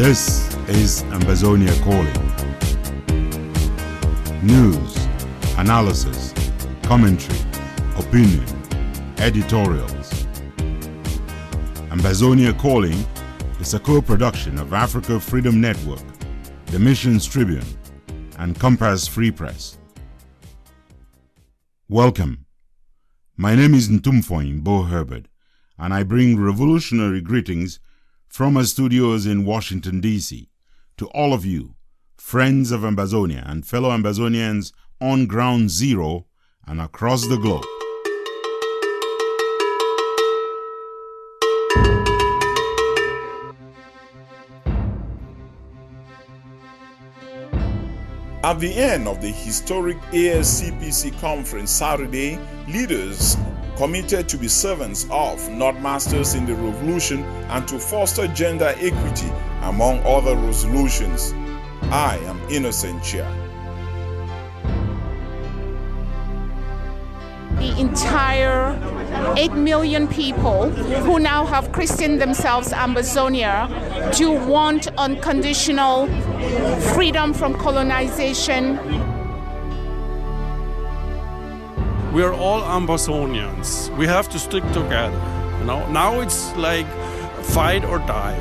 This is Ambazonia Calling. News, analysis, commentary, opinion, editorials. Ambazonia Calling is a co-production of Africa Freedom Network, the Missions Tribune, and Compass Free Press. Welcome. My name is Ntumfoyn Herbert, and I bring revolutionary greetings from our studios in Washington, D.C. to all of you, friends of Ambazonia and fellow Ambazonians on Ground Zero and across the globe. At the end of the historic ASCPC conference Saturday, leaders committed to be servants of, not masters in the revolution, and to foster gender equity, among other resolutions. I am Innocent Chia. The entire 8 million people who now have christened themselves Ambazonia do want unconditional freedom from colonization. We are all Ambazonians. We have to stick together. You know, now it's like fight or die.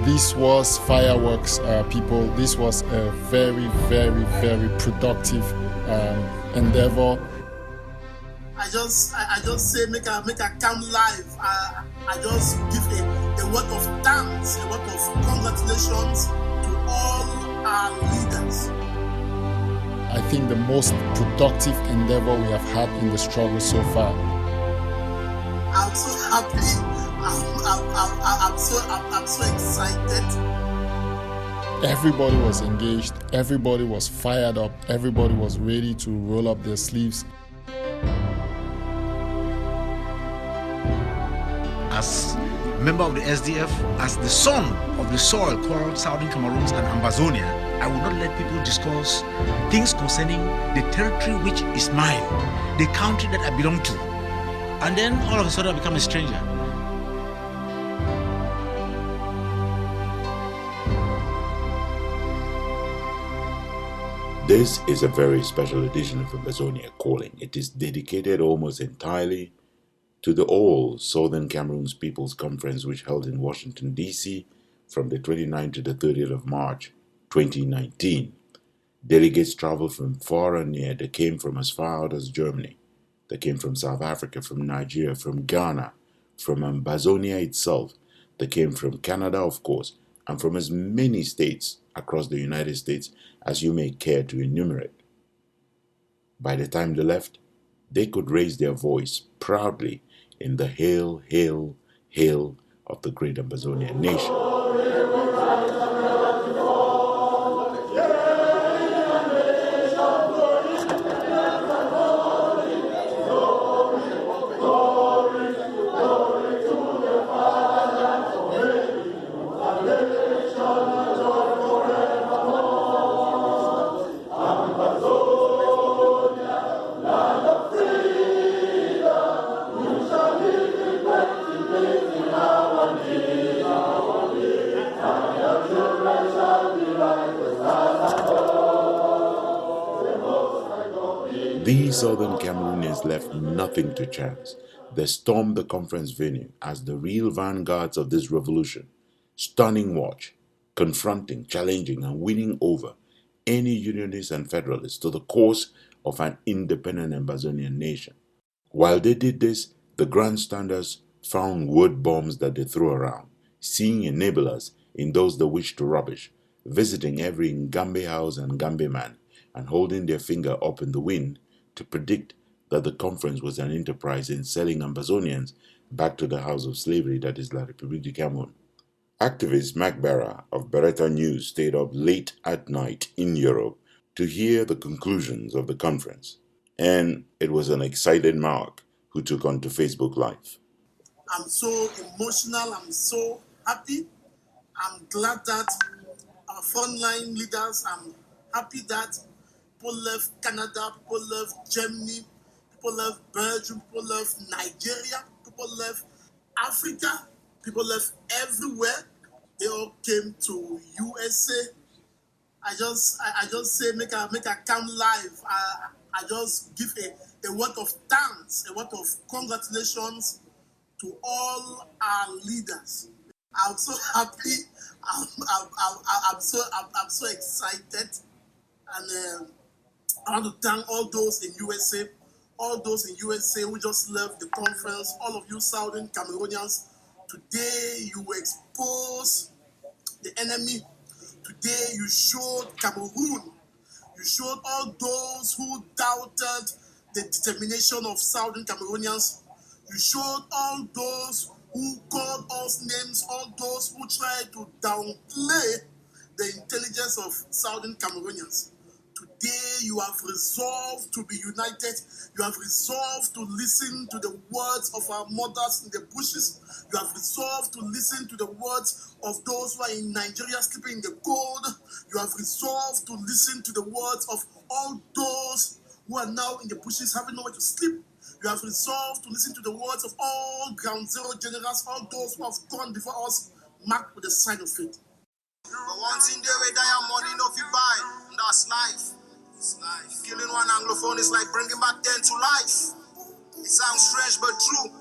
This was fireworks, people. This was a very, very, very productive endeavor. I just say make a come live. I just give a word of thanks, a word of congratulations to all our leaders. I think the most productive endeavor we have had in the struggle so far. I'm so happy. I'm so excited. Everybody was engaged. Everybody was fired up. Everybody was ready to roll up their sleeves. As a member of the SDF, as the son of the soil called Southern Cameroons and Ambazonia, I will not let people discuss things concerning the territory which is mine, the country that I belong to, and then all of a sudden I become a stranger. This is a very special edition of Ambazonia Calling. It is dedicated almost entirely to the All Southern Cameroons People's Conference, which held in Washington, D.C. from the 29th to the 30th of March, 2019. Delegates traveled from far and near. They came from as far out as Germany. They came from South Africa, from Nigeria, from Ghana, from Ambazonia itself. They came from Canada, of course, and from as many states across the United States as you may care to enumerate. By the time they left, they could raise their voice proudly in the hail, hail, hail of the great Ambazonian nation. These southern Cameroonians left nothing to chance. They stormed the conference venue as the real vanguards of this revolution, stunning watch, confronting, challenging, and winning over any unionists and federalists to the cause of an independent Ambazonian nation. While they did this, the grandstanders found word bombs that they threw around, seeing enablers in those they wished to rubbish, visiting every Ngambe house and Ngambe man, and holding their finger up in the wind to predict that the conference was an enterprise in selling Ambazonians back to the house of slavery that is La République du Cameroun. Activist Mac Barra of Beretta News stayed up late at night in Europe to hear the conclusions of the conference. And it was an excited Mark who took on to Facebook Live. I'm so emotional. I'm so happy. I'm glad that our frontline leaders, I'm happy that people left Canada, people left Germany, people left Belgium, people left Nigeria, people left Africa, People left everywhere. They all came to USA. I just say make a come live. I just give a word of thanks, a word of congratulations to all our leaders. I'm so happy. I'm so excited, and I want to thank all those in USA, who just left the conference. All of you Southern Cameroonians, today you expose the enemy. Today you showed Cameroon. You showed all those who doubted the determination of Southern Cameroonians. You showed all those who called us names, all those who tried to downplay the intelligence of Southern Cameroonians. Today you have resolved to be united. You have resolved to listen to the words of our mothers in the bushes. You have resolved to listen to the words of those who are in Nigeria sleeping in the cold. You have resolved to listen to the words of all those who are now in the bushes having nowhere to sleep. You have resolved to listen to the words of all ground zero generals, all those who have gone before us, marked with the sign of faith. But one thing they will die and money no fit buy, and that's life. It's life. Killing one Anglophone is like bringing back 10 to life. It sounds strange but true.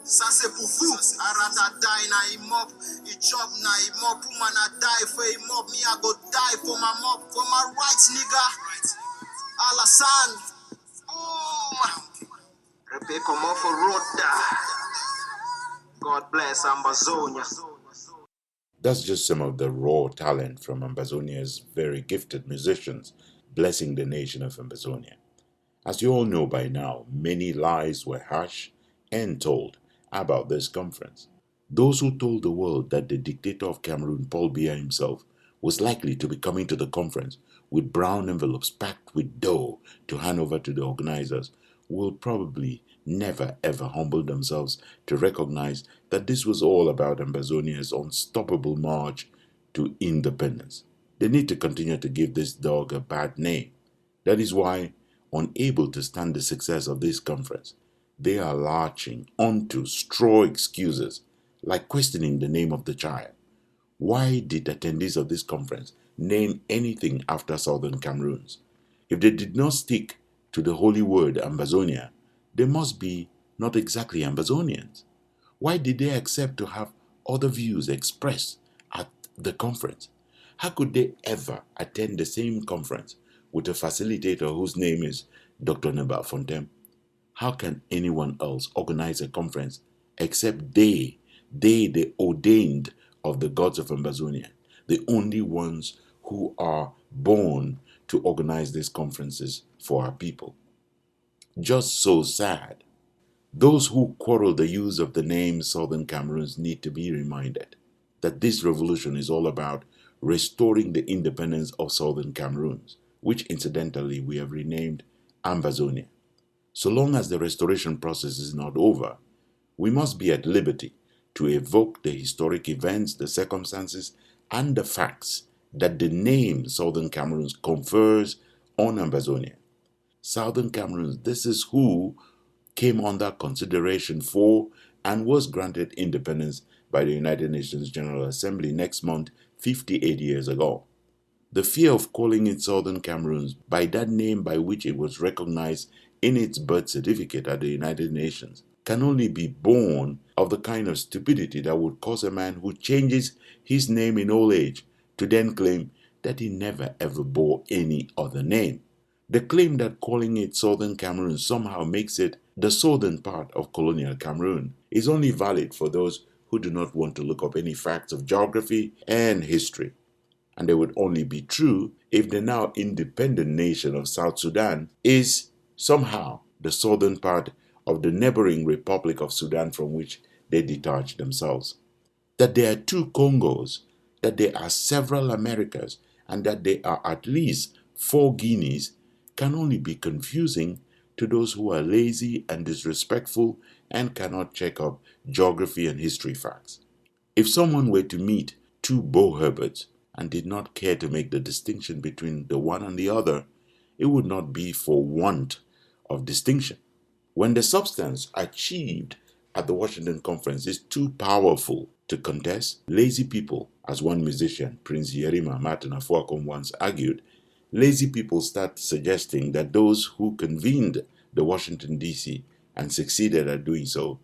Ça c'est pour vous. I rather die na him up. He chop na him up. Man I die for him up. Me I go die for my mob. For my rights, nigga. Alassane. Boom. Repe come off a road. God bless Ambazonia. That's just some of the raw talent from Ambazonia's very gifted musicians blessing the nation of Ambazonia. As you all know by now, many lies were hashed and told about this conference. Those who told the world that the dictator of Cameroon, Paul Biya himself, was likely to be coming to the conference with brown envelopes packed with dough to hand over to the organizers will probably never ever humble themselves to recognize that this was all about Ambazonia's unstoppable march to independence. They need to continue to give this dog a bad name. That is why, unable to stand the success of this conference, they are latching onto straw excuses like questioning the name of the child. Why did attendees of this conference name anything after Southern Cameroons? If they did not stick to the holy word Ambazonia, they must be not exactly Ambazonians. Why did they accept to have other views expressed at the conference? How could they ever attend the same conference with a facilitator whose name is Dr. Fontem? How can anyone else organize a conference except they, the ordained of the gods of Ambazonia, the only ones who are born to organize these conferences for our people? Just so sad. Those who quarrel the use of the name Southern Cameroons need to be reminded that this revolution is all about restoring the independence of Southern Cameroons, which incidentally we have renamed Ambazonia. So long as the restoration process is not over, we must be at liberty to evoke the historic events, the circumstances, and the facts that the name Southern Cameroons confers on Ambazonia. Southern Cameroons, this is who came under consideration for and was granted independence by the United Nations General Assembly next month, 58 years ago. The fear of calling it Southern Cameroons by that name by which it was recognized in its birth certificate at the United Nations can only be born of the kind of stupidity that would cause a man who changes his name in old age to then claim that he never ever bore any other name. The claim that calling it Southern Cameroon somehow makes it the southern part of colonial Cameroon is only valid for those who do not want to look up any facts of geography and history. And they would only be true if the now independent nation of South Sudan is somehow the southern part of the neighboring Republic of Sudan from which they detach themselves. That there are two Congos, that there are several Americas, and that there are at least 4 Guineas can only be confusing to those who are lazy and disrespectful and cannot check up geography and history facts. If someone were to meet 2 Bo Herberts and did not care to make the distinction between the one and the other, it would not be for want of distinction. When the substance achieved at the Washington conference is too powerful to contest. Lazy people, as one musician, Prince Yerima Martin Afuakom, once argued, lazy people start suggesting that those who convened the Washington D.C. and succeeded at doing so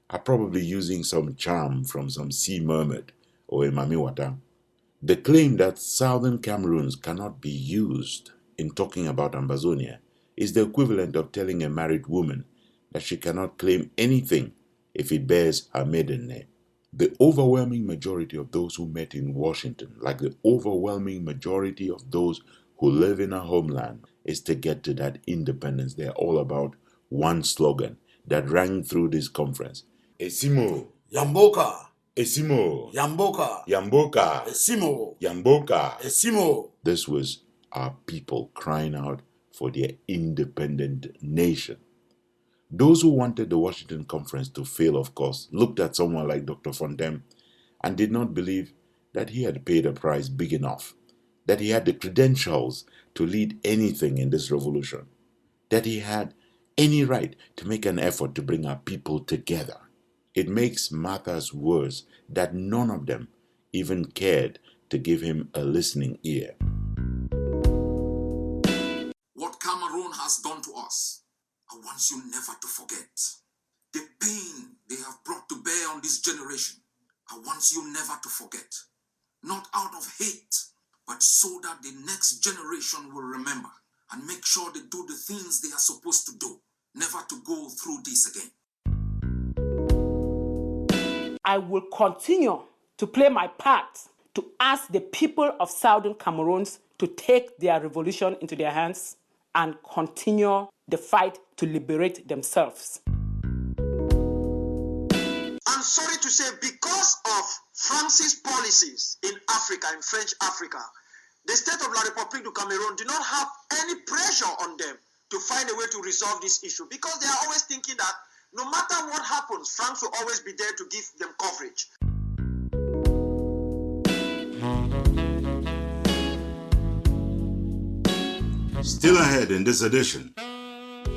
are probably using some charm from some sea mermaid or a mamiwata. The claim that Southern Cameroons cannot be used in talking about Ambazonia is the equivalent of telling a married woman that she cannot claim anything if it bears her maiden name. The overwhelming majority of those who met in Washington, like the overwhelming majority of those who live in our homeland, is to get to that independence. They're all about one slogan that rang through this conference. Esimo. Yamboka. Esimo. Yamboka. Yamboka. Esimo. Yamboka. Esimo. This was our people crying out for their independent nation. Those who wanted the Washington conference to fail, of course, looked at someone like Dr. Fontem and did not believe that he had paid a price big enough, that he had the credentials to lead anything in this revolution, that he had any right to make an effort to bring our people together. It makes matters worse that none of them even cared to give him a listening ear. What Cameroon has done to us, I want you never to forget. The pain they have brought to bear on this generation, I want you never to forget. Not out of hate, but so that the next generation will remember and make sure they do the things they are supposed to do, never to go through this again. I will continue to play my part to ask the people of Southern Cameroons to take their revolution into their hands and continue the fight to liberate themselves. I'm sorry to say, because of France's policies in Africa, in French Africa, the state of La République du Cameroun do not have any pressure on them to find a way to resolve this issue, because they are always thinking that no matter what happens, France will always be there to give them coverage. Still ahead in this edition,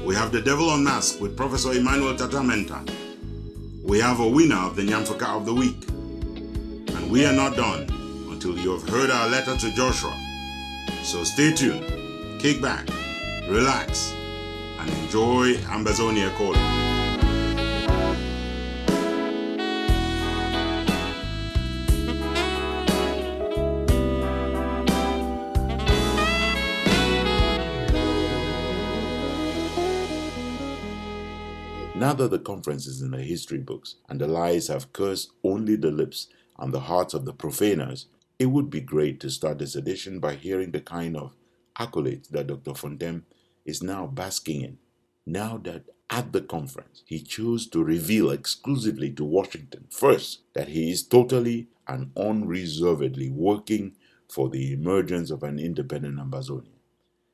we have The Devil Unmasked with Professor Emmanuel Tatamenta. We have a winner of the Nyamfaka of the Week. And we are not done until you have heard our letter to Joshua. So stay tuned, kick back, relax, and enjoy Ambazonia Calling. Now that the conference is in the history books and the lies have cursed only the lips and the hearts of the profaners, it would be great to start this edition by hearing the kind of accolades that Dr. Fontem is now basking in. Now that at the conference, he chose to reveal exclusively to Washington first that he is totally and unreservedly working for the emergence of an independent Ambazonia.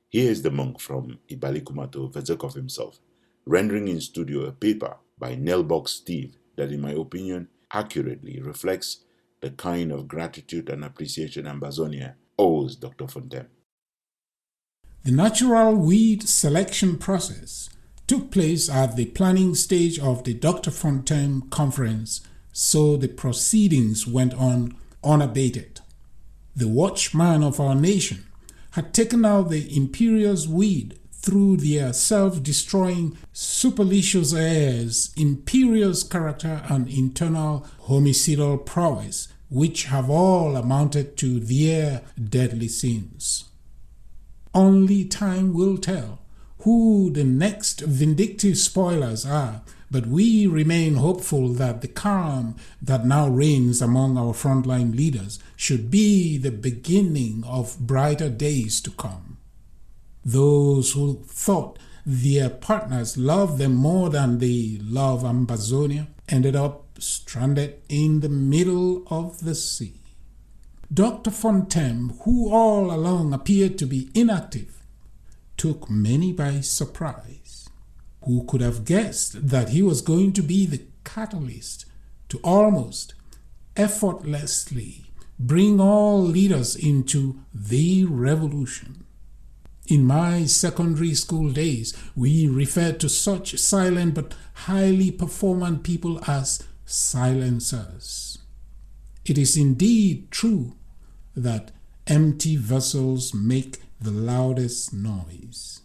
Here is the monk from Ibalikumato Vezekov himself, rendering in studio a paper by Nelbox Steve that, in my opinion, accurately reflects the kind of gratitude and appreciation Ambazonia owes Dr. Fontem. The natural weed selection process took place at the planning stage of the Dr. Fontem conference, so the proceedings went on unabated. The watchman of our nation had taken out the imperious weed through their self-destroying, supercilious airs, imperious character, and internal homicidal prowess, which have all amounted to their deadly sins. Only time will tell who the next vindictive spoilers are, but we remain hopeful that the calm that now reigns among our frontline leaders should be the beginning of brighter days to come. Those who thought their partners loved them more than they love Ambazonia ended up stranded in the middle of the sea. Dr. Fontem, who all along appeared to be inactive, took many by surprise. Who could have guessed that he was going to be the catalyst to almost effortlessly bring all leaders into the revolution? In my secondary school days, we referred to such silent but highly performant people as silencers. It is indeed true that empty vessels make the loudest noise.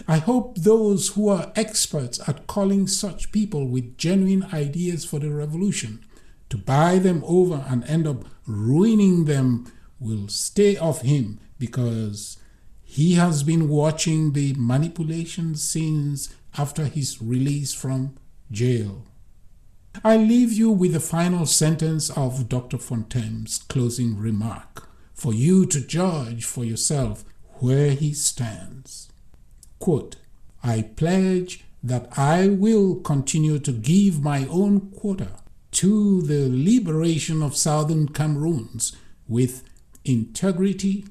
I hope those who are experts at calling such people with genuine ideas for the revolution to buy them over and end up ruining them will stay off him, because he has been watching the manipulation scenes after his release from jail. I leave you with the final sentence of Dr. Fontem's closing remark for you to judge for yourself where he stands. Quote, "I pledge that I will continue to give my own quota to the liberation of Southern Cameroons with integrity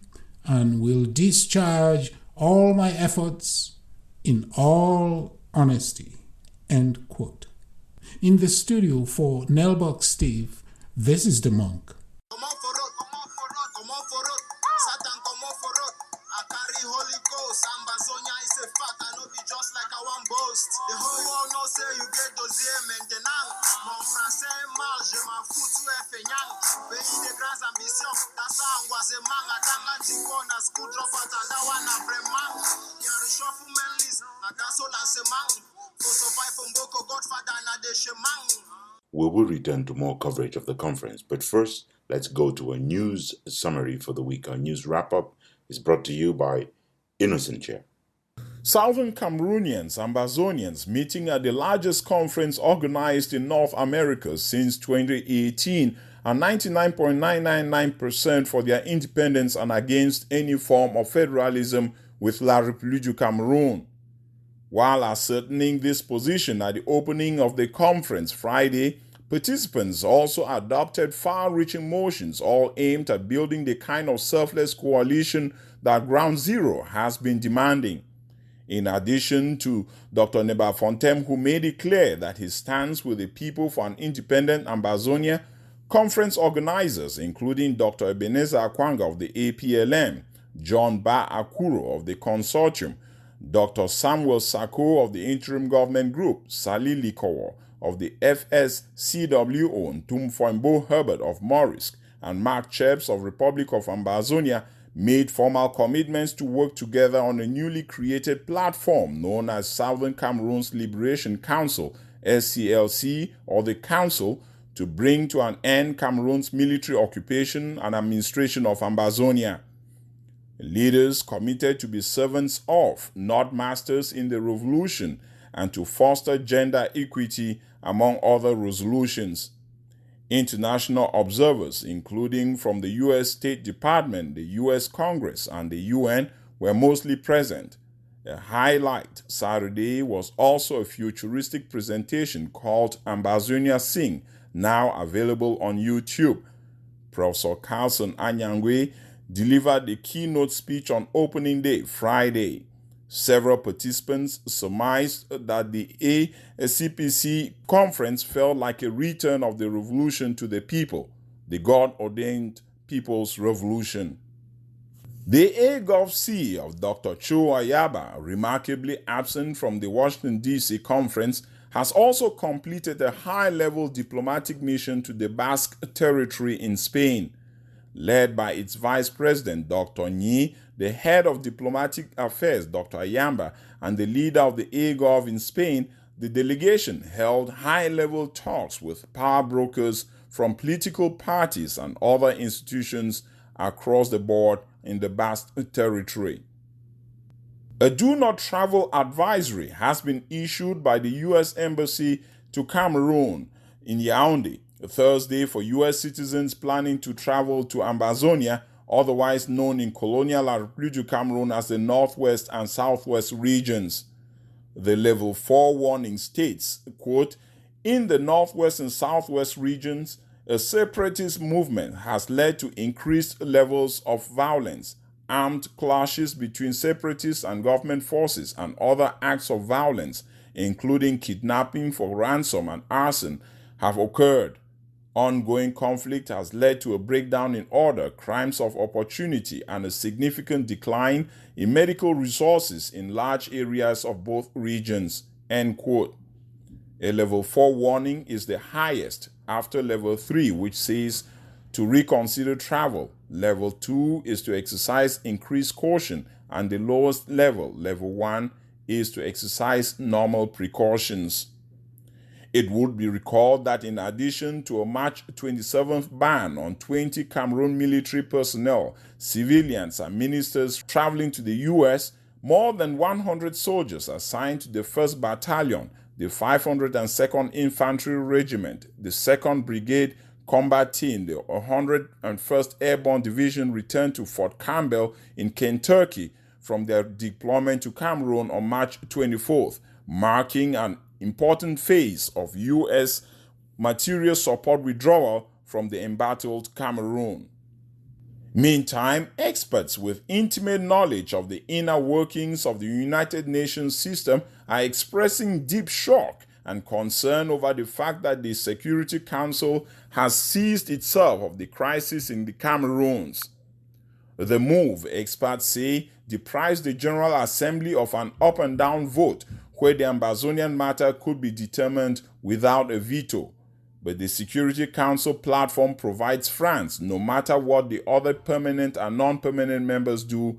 and will discharge all my efforts in all honesty." End quote. In the studio for Nelbox Steve, this is the monk. Come on for road, Satan come on for road. I carry Holy Ghost, Ambazonia is a fact, I know be just like I want boast. The whole world know say you get dossier maintenant. Mon français mal, je m'en fous, tu es feignant. Pays de grandes ambitions, tasa angoissement, atanga tikona, school drop atanda wana vraiment. Y'a reshuffle men list, na daso lancement. For survive from Boko Godfather na de chemin. We will return to more coverage of the conference, but first, let's go to a news summary for the week. Our news wrap-up is brought to you by Innocent Chair. Southern Cameroonians, Ambazonians, meeting at the largest conference organized in North America since 2018, and 99.999% for their independence and against any form of federalism with La République du Cameroon. While ascertaining this position at the opening of the conference Friday, participants also adopted far-reaching motions, all aimed at building the kind of selfless coalition that Ground Zero has been demanding. In addition to Dr. Fontem, who made it clear that he stands with the people for an independent Ambazonia, conference organizers, including Dr. Ebenezer Akwanga of the APLM, John Ba Akuro of the Consortium, Dr. Samuel Sako of the Interim Government Group, Sali Likowo of the FSCWO, Ntumfoyn Herbert of Maurice, and Mark Cheps of Republic of Ambazonia made formal commitments to work together on a newly created platform known as Southern Cameroon's Liberation Council, SCLC, or the Council, to bring to an end Cameroon's military occupation and administration of Ambazonia. Leaders committed to be servants of, not masters in the revolution, and to foster gender equity, among other resolutions. International observers, including from the U.S. State Department, the U.S. Congress, and the UN, were mostly present. A highlight Saturday was also a futuristic presentation called Ambazonia Sing, now available on YouTube. Professor Carlson Anyangwe delivered the keynote speech on opening day, Friday. Several participants surmised that the ACPC conference felt like a return of the revolution to the people, the God-ordained People's Revolution. The AGovC of Dr. Cho Ayaba, remarkably absent from the Washington, D.C. conference, has also completed a high-level diplomatic mission to the Basque territory in Spain. Led by its Vice President, Dr. Nyi, the head of diplomatic affairs, Dr. Ayamba, and the leader of the AGov in Spain, the delegation held high-level talks with power brokers from political parties and other institutions across the board in the Basque territory. A do-not-travel advisory has been issued by the U.S. Embassy to Cameroon in Yaoundé Thursday for U.S. citizens planning to travel to Ambazonia, otherwise known in colonial La République du Cameroon as the Northwest and Southwest regions. The Level 4 warning states, quote, "In the Northwest and Southwest regions, a separatist movement has led to increased levels of violence. Armed clashes between separatists and government forces and other acts of violence, including kidnapping for ransom and arson, have occurred. Ongoing conflict has led to a breakdown in order, crimes of opportunity, and a significant decline in medical resources in large areas of both regions." End quote. A level 4 warning is the highest after level 3, which says to reconsider travel. Level 2 is to exercise increased caution, and the lowest level, level 1, is to exercise normal precautions. It would be recalled that in addition to a March 27th ban on 20 Cameroon military personnel, civilians, and ministers traveling to the US, more than 100 soldiers assigned to the 1st Battalion, the 502nd Infantry Regiment, the 2nd Brigade Combat Team, the 101st Airborne Division returned to Fort Campbell in Kentucky from their deployment to Cameroon on March 24th, marking an important phase of U.S. material support withdrawal from the embattled Cameroon. Meantime, experts with intimate knowledge of the inner workings of the United Nations system are expressing deep shock and concern over the fact that the Security Council has seized itself of the crisis in the Cameroons. The move, experts say, deprives the General Assembly of an up and down vote where the Ambazonian matter could be determined without a veto. But the Security Council platform provides France, no matter what the other permanent and non-permanent members do,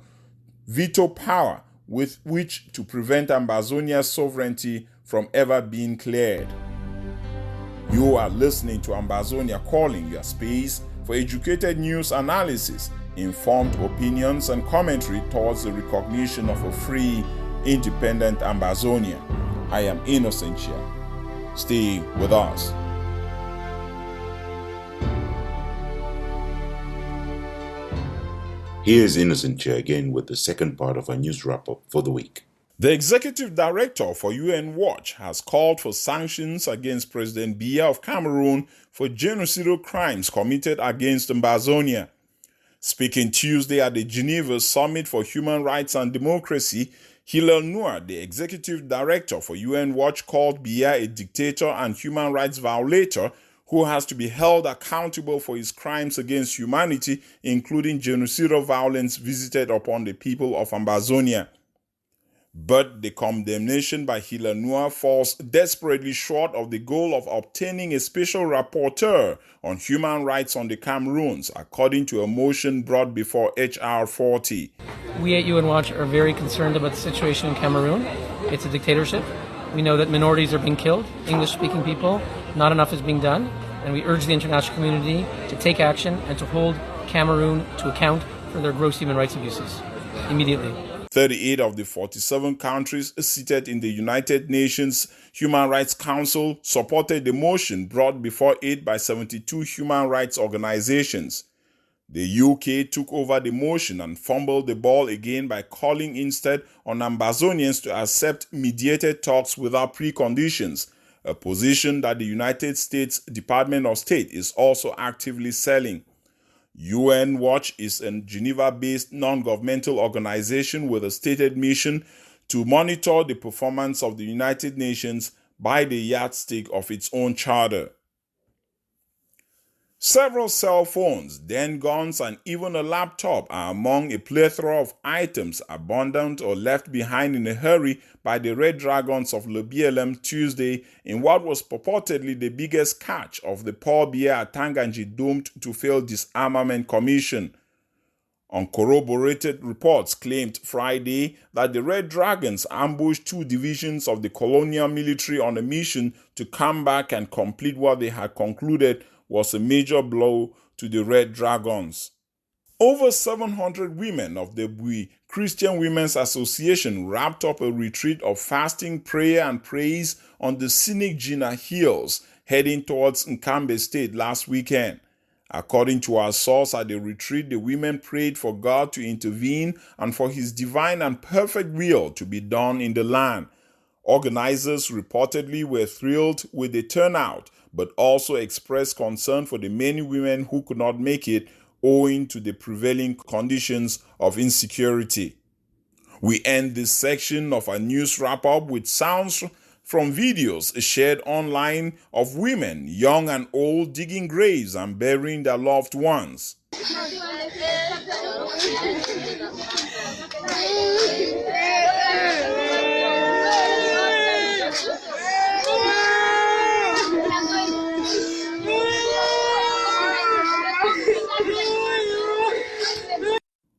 veto power with which to prevent Ambazonia's sovereignty from ever being cleared. You are listening to Ambazonia Calling, your space for educated news analysis, informed opinions, and commentary towards the recognition of a free, independent Ambazonia. I am Innocentia. Stay with us. Here's Innocentia again with the second part of our news wrap-up for the week. The executive director for UN Watch has called for sanctions against President Biya of Cameroon for genocidal crimes committed against Ambazonia. Speaking Tuesday at the Geneva Summit for Human Rights and Democracy, Hilal Noor, the executive director for UN Watch, called Biya a dictator and human rights violator who has to be held accountable for his crimes against humanity, including genocidal violence visited upon the people of Ambazonia. But the condemnation by Hilal Noor falls desperately short of the goal of obtaining a special rapporteur on human rights on the Cameroons, according to a motion brought before H.R. 40. We at UN Watch are very concerned about the situation in Cameroon. It's a dictatorship. We know that minorities are being killed, English-speaking people. Not enough is being done, and we urge the international community to take action and to hold Cameroon to account for their gross human rights abuses immediately. 38 of the 47 countries seated in the United Nations Human Rights Council supported the motion brought before it by 72 human rights organizations. The UK took over the motion and fumbled the ball again by calling instead on Ambazonians to accept mediated talks without preconditions, a position that the United States Department of State is also actively selling. UN Watch is a Geneva-based non-governmental organization with a stated mission to monitor the performance of the United Nations by the yardstick of its own charter. Several cell phones, then guns, and even a laptop are among a plethora of items abandoned or left behind in a hurry by the Red Dragons of LEBIALEM Tuesday in what was purportedly the biggest catch of the Paul Biya Atanganji doomed to fail disarmament commission. Uncorroborated reports claimed Friday that the Red Dragons ambushed 2 divisions of the colonial military on a mission to come back and complete what they had concluded was a major blow to the Red Dragons. Over 700 women of the BOYO Christian Women's Association wrapped up a retreat of fasting, prayer, and praise on the scenic Jina Hills, heading towards Nkambe State last weekend. According to our source at the retreat, the women prayed for God to intervene and for His divine and perfect will to be done in the land. Organizers reportedly were thrilled with the turnout, but also expressed concern for the many women who could not make it owing to the prevailing conditions of insecurity. We end this section of our news wrap-up with sounds from videos shared online of women, young and old, digging graves and burying their loved ones.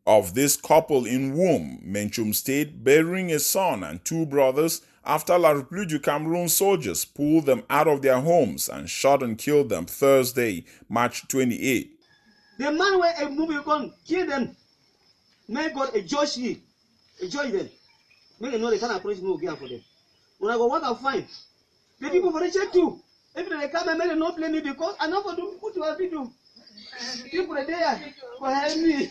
Of this couple in Womb, MENCHUM State, burying a son and two brothers after La République du Cameroon soldiers pulled them out of their homes and shot and killed them Thursday, March 28. The man where a movie gone kill them. May God enjoy them. May they know they can't approach no gear for them. When I go what I find, the people for the check too. If they come and they not blame me because I know for do what you have to do. People are there for help me.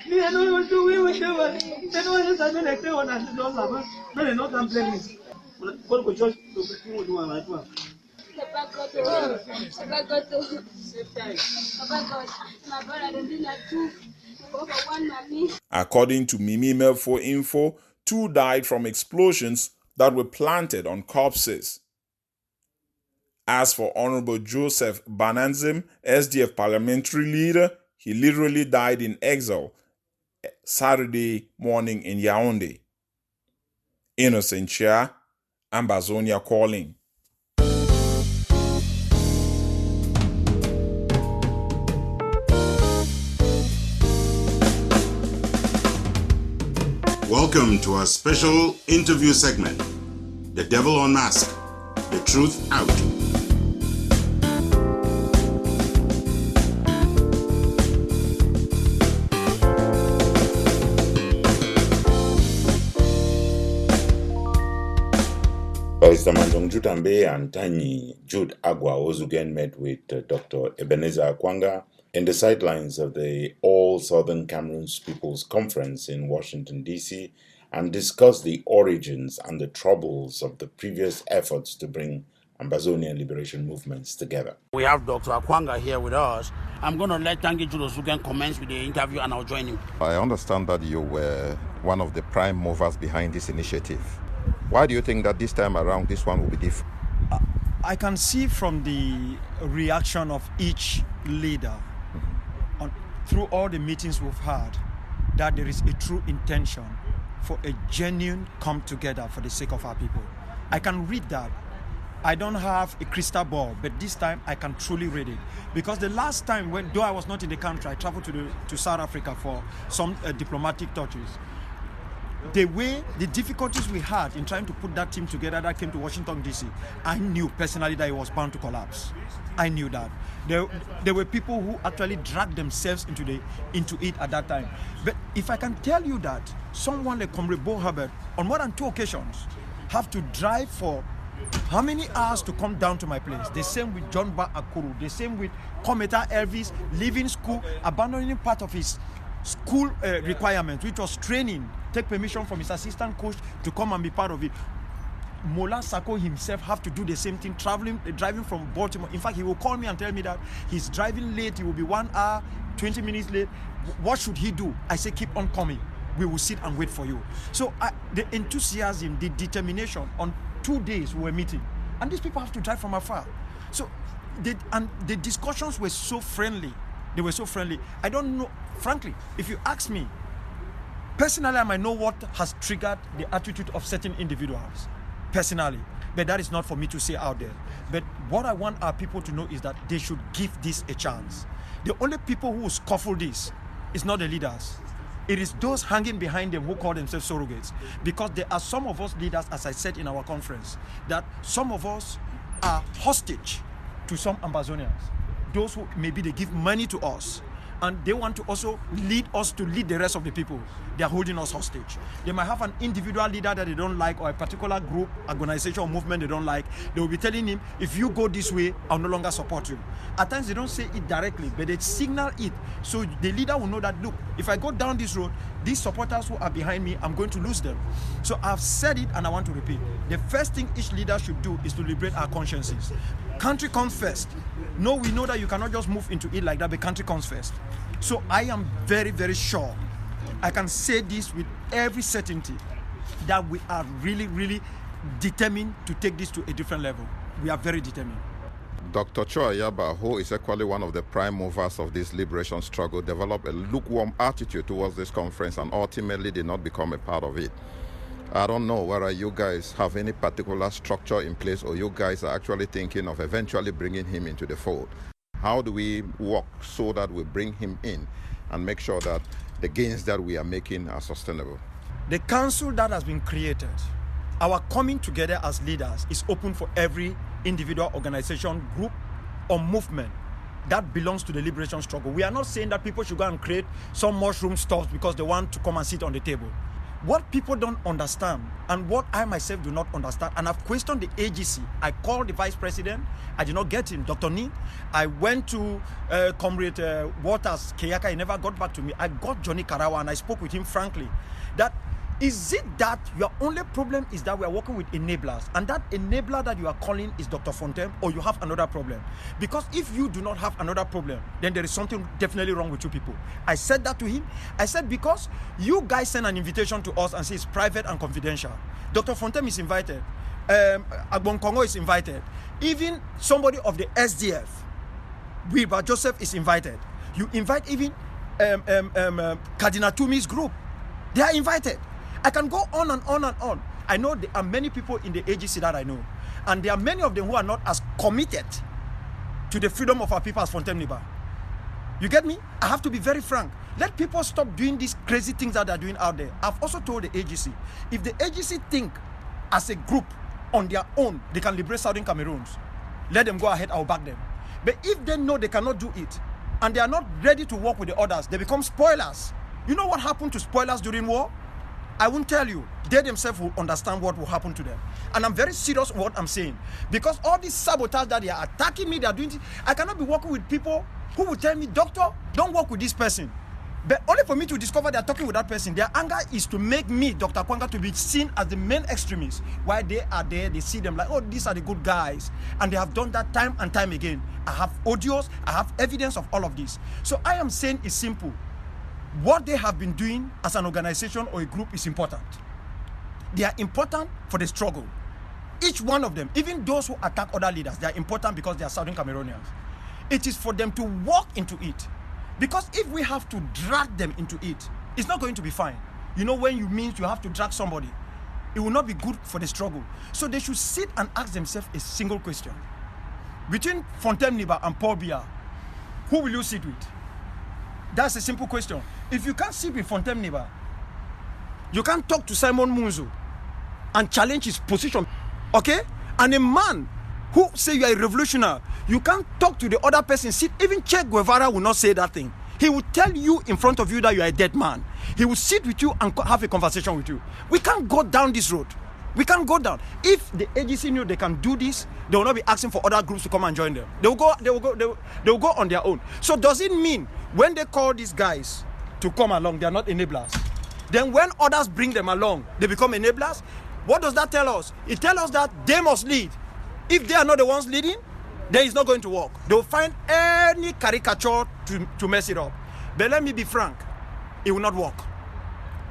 Me, I don't want to win with them. They don't understand when they say what I don't love. No, they not can blame me. God go judge to people do what I do. According to Mimi for Info, 2 died from explosions that were planted on corpses. As for Honorable Joseph Bananzim, SDF parliamentary leader, he literally died in exile Saturday morning in Yaoundé. Innocent Chia, Ambazonia Calling. Welcome to our special interview segment, The Devil Unmasked, The Truth Out. Barrister Mantung Jutambe and Tani Jude Agwa Ozugen met with Dr. Ebenezer Akwanga in the sidelines of the All Southern Cameroon's People's Conference in Washington, D.C., and discussed the origins and the troubles of the previous efforts to bring Ambazonian liberation movements together. We have Dr. Akwanga here with us. I'm going to let Tangi Jude Ozugen commence with the interview and I'll join him. I understand that you were one of the prime movers behind this initiative. Why do you think that this time around this one will be different? I can see from the reaction of each leader through all the meetings we've had that there is a true intention for a genuine come together for the sake of our people. I can read that. I don't have a crystal ball, but this time I can truly read it. Because the last time, though I was not in the country, I traveled to South Africa for some diplomatic touches. The difficulties we had in trying to put that team together that came to Washington, D.C., I knew personally that it was bound to collapse. I knew that. There were people who actually dragged themselves into it at that time. But if I can tell you that someone like Comrade Herbert, on more than 2 occasions, have to drive for how many hours to come down to my place? The same with John Ba Akuru, the same with Cometa Elvis, leaving school, abandoning part of his school requirements, which was training, take permission from his assistant coach to come and be part of it. Mola Sako himself have to do the same thing, driving from Baltimore. In fact, he will call me and tell me that he's driving late, he will be 1 hour, 20 minutes late. What should he do? I say, keep on coming. We will sit and wait for you. So the enthusiasm, the determination, on 2 days we were meeting. And these people have to drive from afar. So the discussions were so friendly. They were so friendly. I don't know, frankly, if you ask me, personally, I might know what has triggered the attitude of certain individuals, personally, but that is not for me to say out there. But what I want our people to know is that they should give this a chance. The only people who scuffle this is not the leaders. It is those hanging behind them who call themselves surrogates. Because there are some of us leaders, as I said in our conference, that some of us are hostage to some Ambazonians. Those who maybe they give money to us and they want to also lead us to lead the rest of the people. They are holding us hostage. They might have an individual leader that they don't like or a particular group, organization or movement they don't like. They will be telling him, if you go this way, I'll no longer support you. At times they don't say it directly, but they signal it. So the leader will know that, look, if I go down this road, these supporters who are behind me, I'm going to lose them. So I've said it and I want to repeat. The first thing each leader should do is to liberate our consciences. Country comes first. No, we know that you cannot just move into it like that, but country comes first. So I am very, very sure, I can say this with every certainty, that we are really, really determined to take this to a different level. We are very determined. Dr. Cho Ayaba, who is equally one of the prime movers of this liberation struggle, developed a lukewarm attitude towards this conference and ultimately did not become a part of it. I don't know whether you guys have any particular structure in place or you guys are actually thinking of eventually bringing him into the fold. How do we work so that we bring him in and make sure that the gains that we are making are sustainable? The council that has been created, our coming together as leaders is open for every individual, organization, group, or movement that belongs to the liberation struggle. We are not saying that people should go and create some mushroom stuff because they want to come and sit on the table. What people don't understand, and what I myself do not understand, and I've questioned the AGC. I called the vice president, I did not get him, Dr. Ni. I went to Comrade Waters, Keyaka, he never got back to me. I got Johnny Karawa and I spoke with him frankly. That is it that your only problem is that we are working with enablers, and that enabler that you are calling is Dr. Fontem, or you have another problem? Because if you do not have another problem, then there is something definitely wrong with you people. I said that to him. I said, because you guys send an invitation to us and say it's private and confidential. Dr. Fontem is invited. Agbon Kongo is invited. Even somebody of the SDF, Wiba Joseph, is invited. You invite even Cardinal Tumi's group. They are invited. I can go on and on and on. I know there are many people in the AGC that I know, and there are many of them who are not as committed to the freedom of our people as Fontem Niba. You get me? I have to be very frank. Let people stop doing these crazy things that they're doing out there. I've also told the AGC, if the AGC think as a group on their own they can liberate Southern Cameroons, let them go ahead, I'll back them. But if they know they cannot do it, and they are not ready to work with the others, they become spoilers. You know what happened to spoilers during war? I won't tell you. They themselves will understand what will happen to them. And I'm very serious in what I'm saying. Because all this sabotage that they are attacking me, they are doing this, I cannot be working with people who will tell me, doctor, don't work with this person. But only for me to discover they are talking with that person. Their anger is to make me, Dr. Kwanga, to be seen as the main extremist. While they are there, they see them like, oh, these are the good guys. And they have done that time and time again. I have audios, I have evidence of all of this. So I am saying it's simple. What they have been doing as an organization or a group is important. They are important for the struggle. Each one of them, even those who attack other leaders, they are important because they are Southern Cameroonians. It is for them to walk into it. Because if we have to drag them into it, it's not going to be fine. You know, when you mean you have to drag somebody, it will not be good for the struggle. So they should sit and ask themselves a single question. Between Fontem Niba and Paul Biya, who will you sit with? That's a simple question. If you can't sit with Fontem Niba, you can't talk to Simon Munzu and challenge his position, okay? And a man who say you are a revolutionary, you can't talk to the other person. Sit, even Che Guevara will not say that thing. He will tell you in front of you that you are a dead man. He will sit with you and have a conversation with you. We can't go down this road. We can't go down. If the AGC knew they can do this, they will not be asking for other groups to come and join them. They will go on their own. So does it mean when they call these guys to come along, they are not enablers? Then when others bring them along, they become enablers? What does that tell us? It tells us that they must lead. If they are not the ones leading, then it's not going to work. They will find any caricature to mess it up. But let me be frank, it will not work.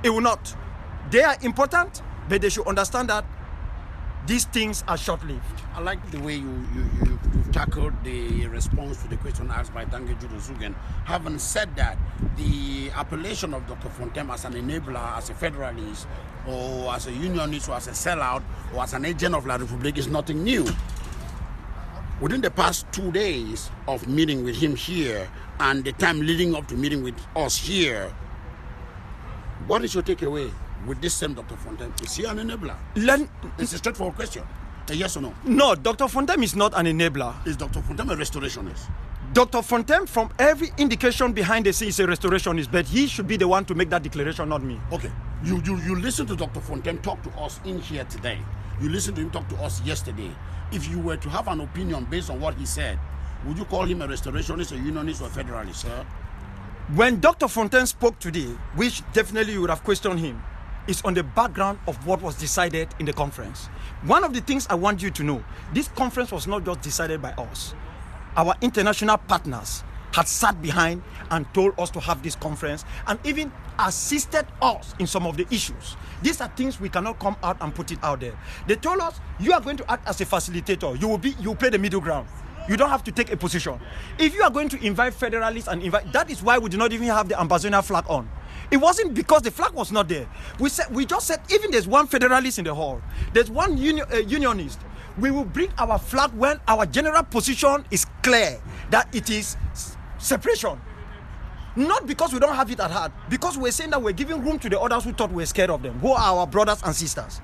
It will not. They are important, but they should understand that these things are short-lived. I like the way you've tackled the response to the question asked by Dange Judozugen. Having said that, the appellation of Dr. Fontem as an enabler, as a federalist, or as a unionist, or as a sellout, or as an agent of La Republique is nothing new. Within the past 2 days of meeting with him here and the time leading up to meeting with us here, what is your takeaway with this same Dr. Fontem? Is he an enabler? It's a straightforward question. A yes or no? No, Dr. Fontem is not an enabler. Is Dr. Fontem a restorationist? Dr. Fontem, from every indication behind the scenes, is a restorationist, but he should be the one to make that declaration, not me. Okay. You listen to Dr. Fontem talk to us in here today. You listened to him talk to us yesterday. If you were to have an opinion based on what he said, would you call him a restorationist, a unionist, or a federalist, sir? When Dr. Fontem spoke today, which definitely you would have questioned him, is on the background of what was decided in the conference. One of the things I want you to know, this conference was not just decided by us. Our international partners had sat behind and told us to have this conference and even assisted us in some of the issues. These are things we cannot come out and put it out there. They told us, you are going to act as a facilitator. You play the middle ground. You don't have to take a position. If you are going to invite federalists and that is why we do not even have the Ambazonia flag on. It wasn't because the flag was not there. We just said, even there's one federalist in the hall, there's one unionist, we will bring our flag when our general position is clear that it is separation. Not because we don't have it at heart, because we're saying that we're giving room to the others who thought we were scared of them, who are our brothers and sisters.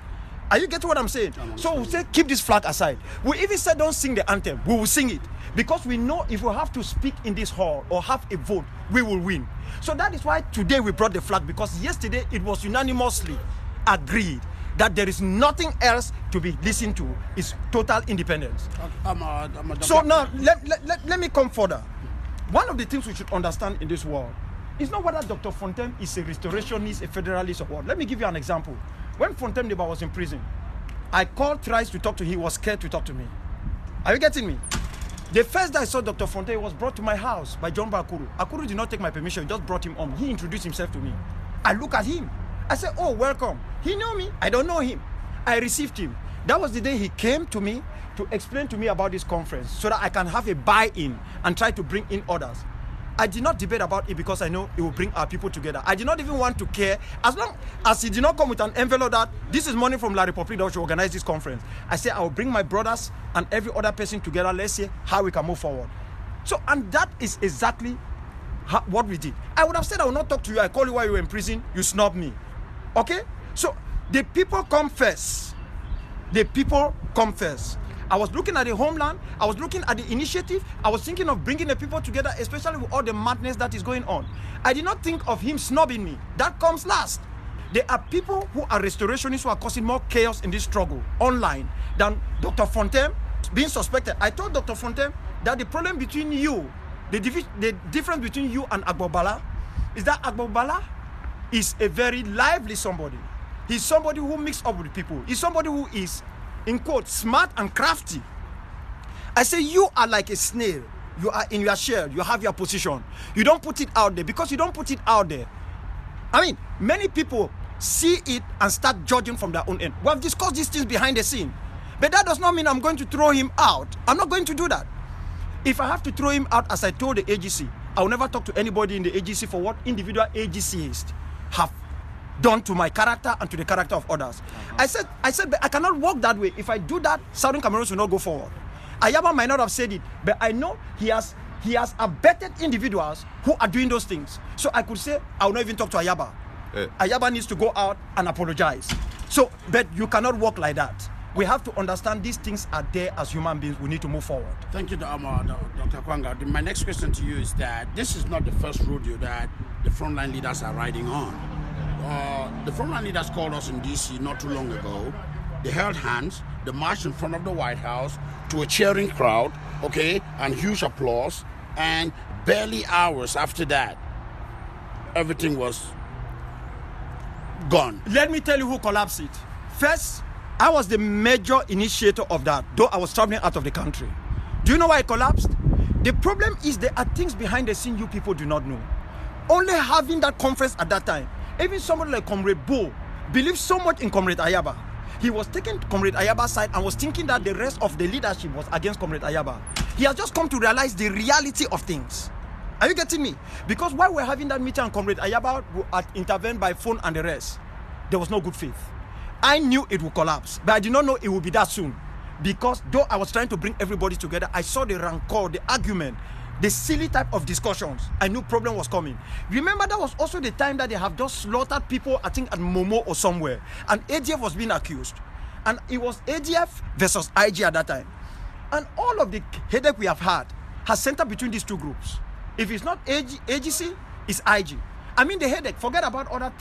Are you getting what I'm saying? So we say keep this flag aside. We even said don't sing the anthem. We will sing it because we know if we have to speak in this hall or have a vote, we will win. So that is why today we brought the flag, because yesterday it was unanimously agreed that there is nothing else to be listened to. It's total independence. So now let me come further. One of the things we should understand in this world is not whether Dr. Fontem is a restorationist, a federalist, or what. Let me give you an example. When Fontem Deba was in prison, I called thrice to talk to him. He was scared to talk to me. Are you getting me? The first day I saw Dr. Fontem, he was brought to my house by John Akuru. Akuru did not take my permission, he just brought him home. He introduced himself to me. I look at him. I said, oh, welcome. He knew me. I don't know him. I received him. That was the day he came to me to explain to me about this conference so that I can have a buy-in and try to bring in others. I did not debate about it because I know it will bring our people together. I did not even want to care. As long as he did not come with an envelope that this is money from La République that should organize this conference, I said I will bring my brothers and every other person together. Let's see how we can move forward. So, and that is exactly what we did. I would have said I will not talk to you. I call you while you were in prison. You snub me. Okay? So the people come first. The people come first. I was looking at the homeland, I was looking at the initiative, I was thinking of bringing the people together, especially with all the madness that is going on. I did not think of him snubbing me. That comes last. There are people who are restorationists who are causing more chaos in this struggle online than Dr. Fontem being suspected. I told Dr. Fontem that the problem between you, the difference between you and Agbobala is that Agbobala is a very lively somebody. He's somebody who mixes up with people. He's somebody who is, in quotes, smart and crafty. I say you are like a snail. You are in your shell. You have your position. You don't put it out there. Because you don't put it out there, I mean, many people see it and start judging from their own end. We have discussed these things behind the scene. But that does not mean I'm going to throw him out. I'm not going to do that. If I have to throw him out, as I told the AGC, I will never talk to anybody in the AGC for what individual AGCists have done to my character and to the character of others. I said, but I cannot work that way. If I do that, Southern Cameroons will not go forward. Ayaba might not have said it, but I know he has abetted individuals who are doing those things. So I could say, I will not even talk to Ayaba. Ayaba needs to go out and apologize. So, but you cannot work like that. We have to understand these things are there as human beings. We need to move forward. Thank you, Dr. Kwanga. My next question to you is that this is not the first rodeo that the frontline leaders are riding on. The frontline leaders called us in DC not too long ago. They held hands, they marched in front of the White House to a cheering crowd, okay, and huge applause. And barely hours after that, everything was gone. Let me tell you who collapsed it. First, I was the major initiator of that, though I was traveling out of the country. Do you know why it collapsed? The problem is there are things behind the scene you people do not know. Only having that conference at that time, even somebody like Comrade Bo believed so much in Comrade Ayaba. He was taking Comrade Ayaba's side and was thinking that the rest of the leadership was against Comrade Ayaba. He has just come to realize the reality of things. Are you getting me? Because while we're having that meeting and Comrade Ayaba had intervened by phone and the rest, there was no good faith. I knew it would collapse, but I did not know it would be that soon. Because though I was trying to bring everybody together, I saw the rancor, the argument, the silly type of discussions. I knew problem was coming. Remember, that was also the time that they have just slaughtered people, I think at MOMO or somewhere. And ADF was being accused. And it was ADF versus IG at that time. And all of the headache we have had has centered between these two groups. If it's not AGC, it's IG. I mean the headache, forget about other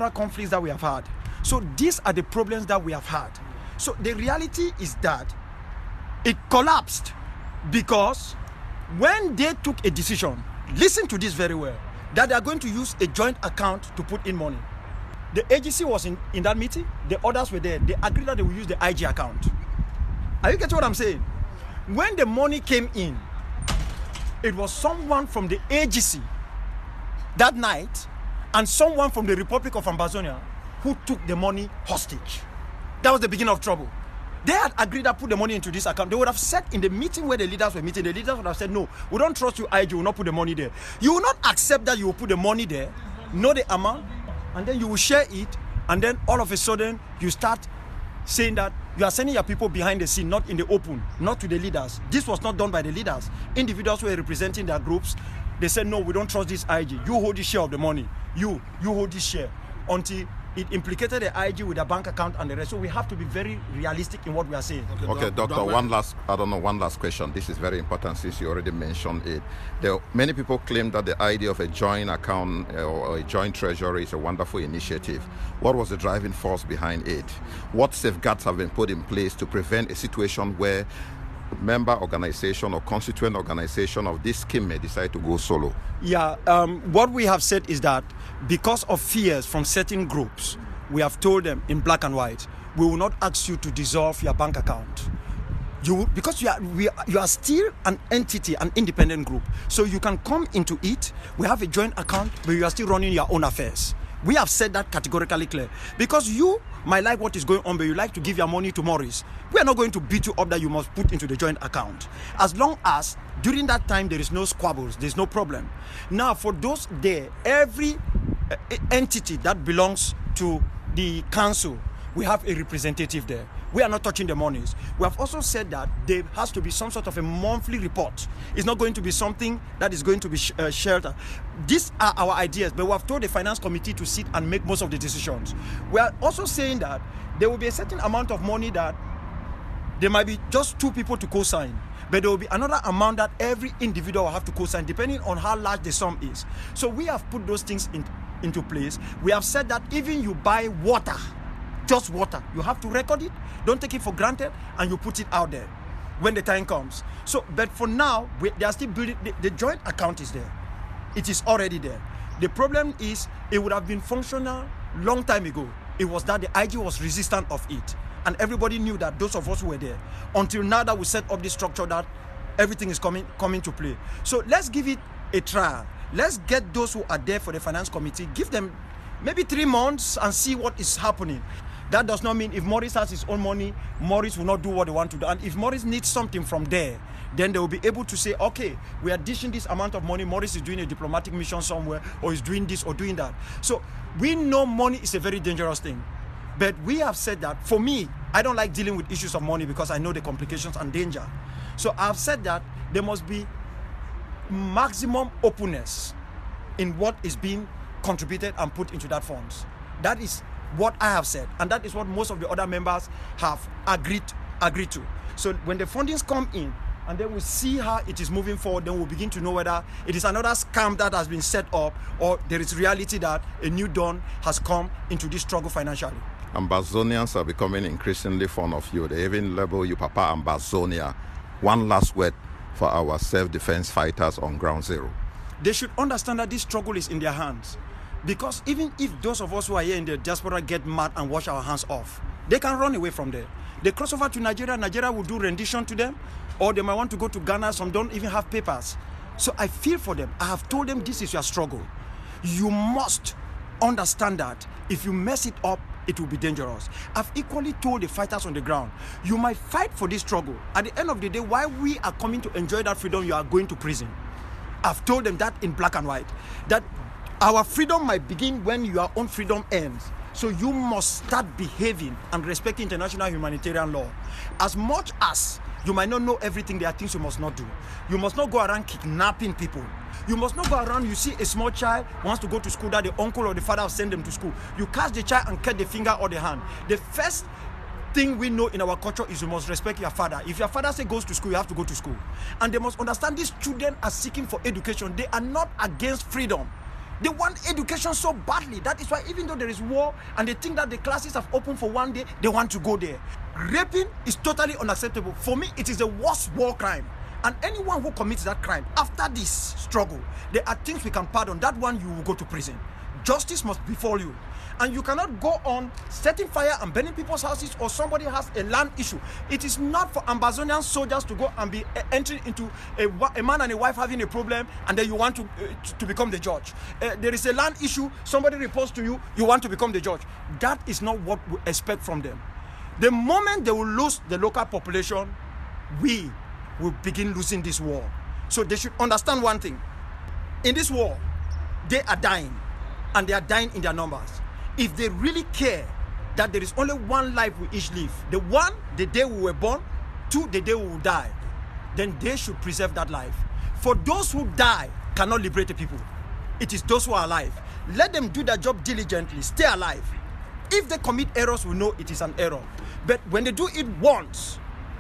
conflicts that we have had. So these are the problems that we have had. So the reality is that it collapsed because when they took a decision, listen to this very well, that they are going to use a joint account to put in money. The AGC was in that meeting, the others were there. They agreed that they will use the IG account. Are you getting what I'm saying? When the money came in, it was someone from the AGC that night and someone from the Republic of Ambazonia who took the money hostage. That was the beginning of trouble. They had agreed to put the money into this account. They would have said in the meeting where the leaders were meeting, the leaders would have said, no, we don't trust you, IG, will not put the money there. You will not accept that you will put the money there, know the amount, and then you will share it, and then all of a sudden, you start saying that you are sending your people behind the scene, not in the open, not to the leaders. This was not done by the leaders. Individuals were representing their groups. They said, no, we don't trust this IG. You hold this share of the money. You hold this share. Until it implicated the IG with a bank account and the rest. So we have to be very realistic in what we are saying. Okay, Doctor, one last question. This is very important since you already mentioned it. Many people claim that the idea of a joint account or a joint treasury is a wonderful initiative. What was the driving force behind it? What safeguards have been put in place to prevent a situation where member organization or constituent organization of this scheme may decide to go solo? Yeah, what we have said is that because of fears from certain groups, we have told them in black and white, we will not ask you to dissolve your bank account. Because you are still an entity, an independent group. So you can come into it, we have a joint account, but you are still running your own affairs. We have said that categorically clear. Because you might like what is going on, but you like to give your money to Morris. We are not going to beat you up that you must put into the joint account. As long as during that time there is no squabbles, there's no problem. Now for those there, every entity that belongs to the council, we have a representative there. We are not touching the monies. We have also said that there has to be some sort of a monthly report. It's not going to be something that is going to be sheltered. These are our ideas, but we have told the finance committee to sit and make most of the decisions. We are also saying that there will be a certain amount of money that there might be just 2 people to co-sign, but there will be another amount that every individual will have to co-sign depending on how large the sum is. So we have put those things into place. We have said that even you buy water, just water, you have to record it, don't take it for granted, and you put it out there when the time comes. So, but for now, they are still building, the joint account is there. It is already there. The problem is, it would have been functional long time ago. It was that the IG was resistant of it. And everybody knew that, those of us who were there. Until now that we set up this structure that everything is coming to play. So let's give it a trial. Let's get those who are there for the finance committee, give them maybe 3 months and see what is happening. That does not mean if Morris has his own money, Morris will not do what they want to do. And if Morris needs something from there, then they will be able to say, okay, we are dishing this amount of money, Morris is doing a diplomatic mission somewhere, or is doing this or doing that. So we know money is a very dangerous thing. But we have said that, for me, I don't like dealing with issues of money because I know the complications and danger. So I've said that there must be maximum openness in what is being contributed and put into that funds. That is what I have said, and that is what most of the other members have agreed to. So when the fundings come in, and then we see how it is moving forward, then we'll begin to know whether it is another scam that has been set up, or there is reality that a new dawn has come into this struggle financially. Ambazonians are becoming increasingly fond of you. They even label you Papa Ambazonia. One last word for our self-defense fighters on ground zero. They should understand that this struggle is in their hands. Because even if those of us who are here in the diaspora get mad and wash our hands off, they can run away from there. They cross over to Nigeria, Nigeria will do rendition to them, or they might want to go to Ghana, some don't even have papers. So I feel for them. I have told them this is your struggle. You must understand that if you mess it up, it will be dangerous. I've equally told the fighters on the ground, you might fight for this struggle. At the end of the day, while we are coming to enjoy that freedom, you are going to prison. I've told them that in black and white, that our freedom might begin when your own freedom ends. So you must start behaving and respecting international humanitarian law. As much as you might not know everything, there are things you must not do. You must not go around kidnapping people. You must not go around, you see a small child wants to go to school that the uncle or the father have sent them to school. You catch the child and cut the finger or the hand. The first thing we know in our culture is you must respect your father. If your father says goes to school, you have to go to school. And they must understand these children are seeking for education. They are not against freedom. They want education so badly. That is why even though there is war and they think that the classes have opened for one day, they want to go there. Raping is totally unacceptable. For me, it is the worst war crime. And anyone who commits that crime, after this struggle, there are things we can pardon. That one, you will go to prison. justice must befall you. And you cannot go on setting fire and burning people's houses, or somebody has a land issue. It is not for Ambazonian soldiers to go and be entering into a man and a wife having a problem, and then you want to become the judge. There is a land issue, somebody reports to you, you want to become the judge. That is not what we expect from them. The moment they will lose the local population, we will begin losing this war. So they should understand one thing. In this war, they are dying, and they are dying in their numbers. If they really care that there is only one life we each live, the one, the day we were born, two, the day we will die, then they should preserve that life. For those who die cannot liberate the people. It is those who are alive. Let them do their job diligently, stay alive. If they commit errors, we know it is an error. But when they do it once,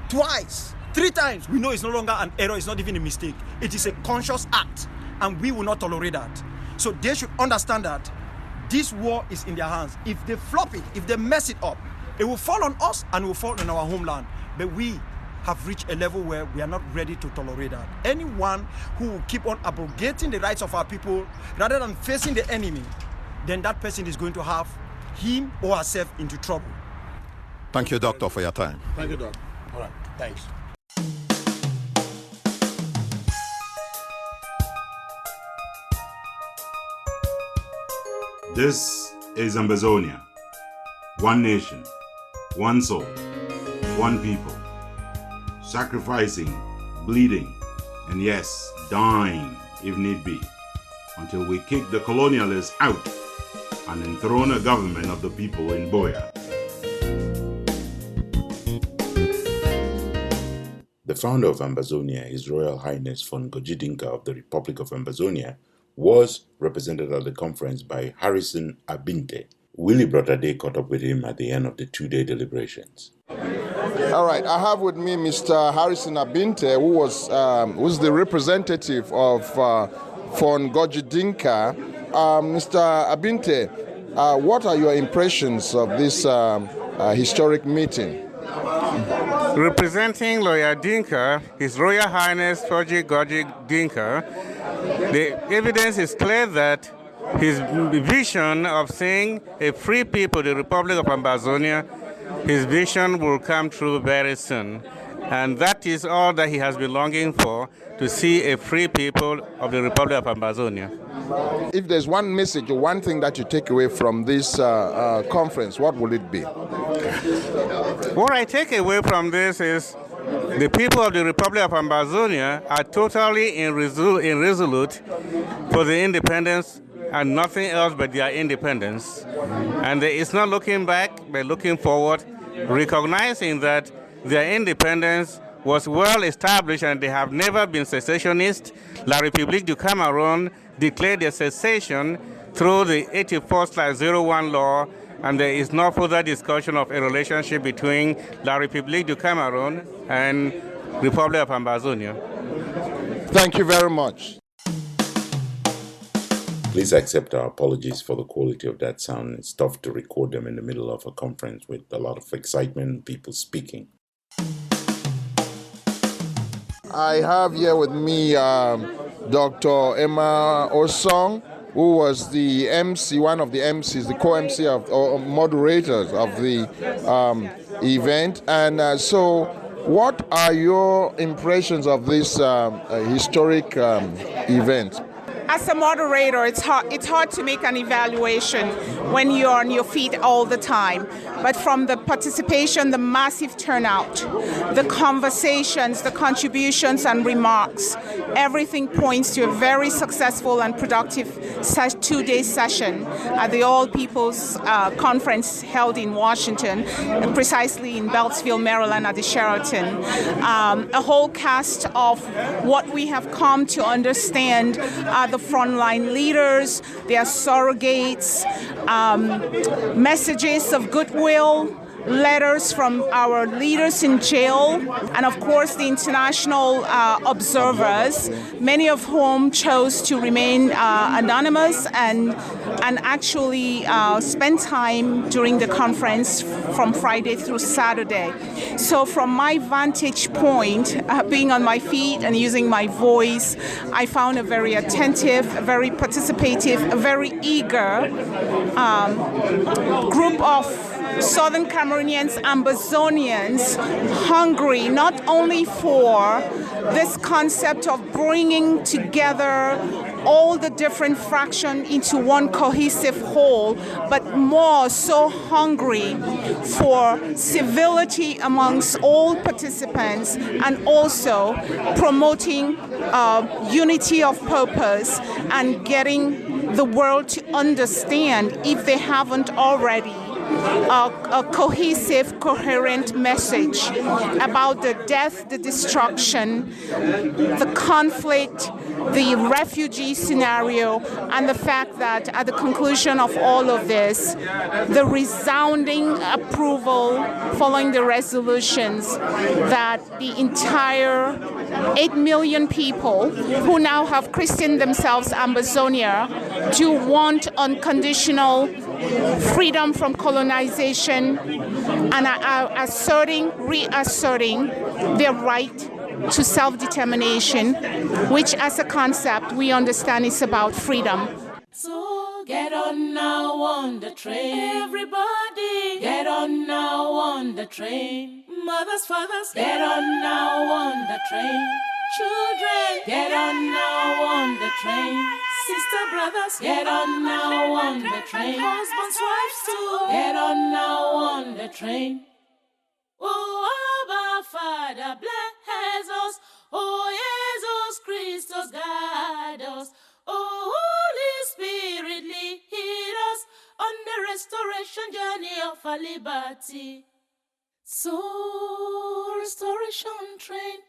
twice, 3 times, we know it's no longer an error, it's not even a mistake. It is a conscious act, and we will not tolerate that. So they should understand that this war is in their hands. If they flop it, if they mess it up, it will fall on us and it will fall on our homeland. But we have reached a level where we are not ready to tolerate that. Anyone who will keep on abrogating the rights of our people rather than facing the enemy, then that person is going to have him or herself into trouble. Thank you, Doctor, for your time. Thank you, Doc. All right, thanks. This is Ambazonia. One nation, one soul, one people. Sacrificing, bleeding, and yes, dying if need be, until we kick the colonialists out and enthrone a government of the people in BOYO. The founder of Ambazonia, His Royal Highness Ngojidinka of the Republic of Ambazonia, was represented at the conference by Harrison Abinte. Willie Brotade caught up with him at the end of the 2-day deliberations. All right, I have with me Mr. Harrison Abinte, who's the representative of Ngojidinka. Mr. Abinte, what are your impressions of this historic meeting? Representing Lawyer Dinka, His Royal Highness Foji Goji Dinka, the evidence is clear that his vision of seeing a free people, the Republic of Ambazonia, his vision will come true very soon. And that is all that he has been longing for, to see a free people of the Republic of Ambazonia. If there's one message or one thing that you take away from this conference, what will it be? What I take away from this is the people of the Republic of Ambazonia are totally irresolute for the independence and nothing else but their independence. And it's not looking back, but looking forward, recognizing that their independence was well established and they have never been secessionists. La République du Cameroun declared their secession through the 84/01 law, and there is no further discussion of a relationship between La République du Cameroun and Republic of Ambazonia. Thank you very much. Please accept our apologies for the quality of that sound. It's tough to record them in the middle of a conference with a lot of excitement and people speaking. I have here with me Dr. Emma Osong, who was the MC, one of the MCs, the co-MC or moderators of the event. And so what are your impressions of this historic event? As a moderator, it's hard to make an evaluation when you're on your feet all the time. But from the participation, the massive turnout, the conversations, the contributions and remarks, everything points to a very successful and productive 2-day session at the All People's Conference held in Washington, precisely in Beltsville, Maryland at the Sheraton. A whole cast of what we have come to understand are the frontline leaders, their surrogates, messages of goodwill, letters from our leaders in jail, and of course the international observers, many of whom chose to remain anonymous and actually spend time during the conference from Friday through Saturday. So from my vantage point, being on my feet and using my voice, I found a very attentive, a very participative, a very eager group of Southern Cameroonians, Ambazonians, hungry not only for this concept of bringing together all the different fractions into one cohesive whole, but more so hungry for civility amongst all participants and also promoting unity of purpose and getting the world to understand, if they haven't already, a cohesive, coherent message about the death, the destruction, the conflict, the refugee scenario, and the fact that at the conclusion of all of this, the resounding approval following the resolutions that the entire 8 million people who now have christened themselves Ambazonia do want unconditional freedom from colonization and are reasserting their right to self-determination, which as a concept we understand is about freedom. So get on now on the train, everybody. Get on now on the train. Mothers, fathers, get on now on the train. Children, get on now on the train. Sister, brothers, get on now on the train. Husbands, wives too, get on now on the train. Oh, Abba, Father, bless us. Oh, Jesus Christus, guide us. Oh, Holy Spirit, lead us on the restoration journey of our liberty. So, restoration train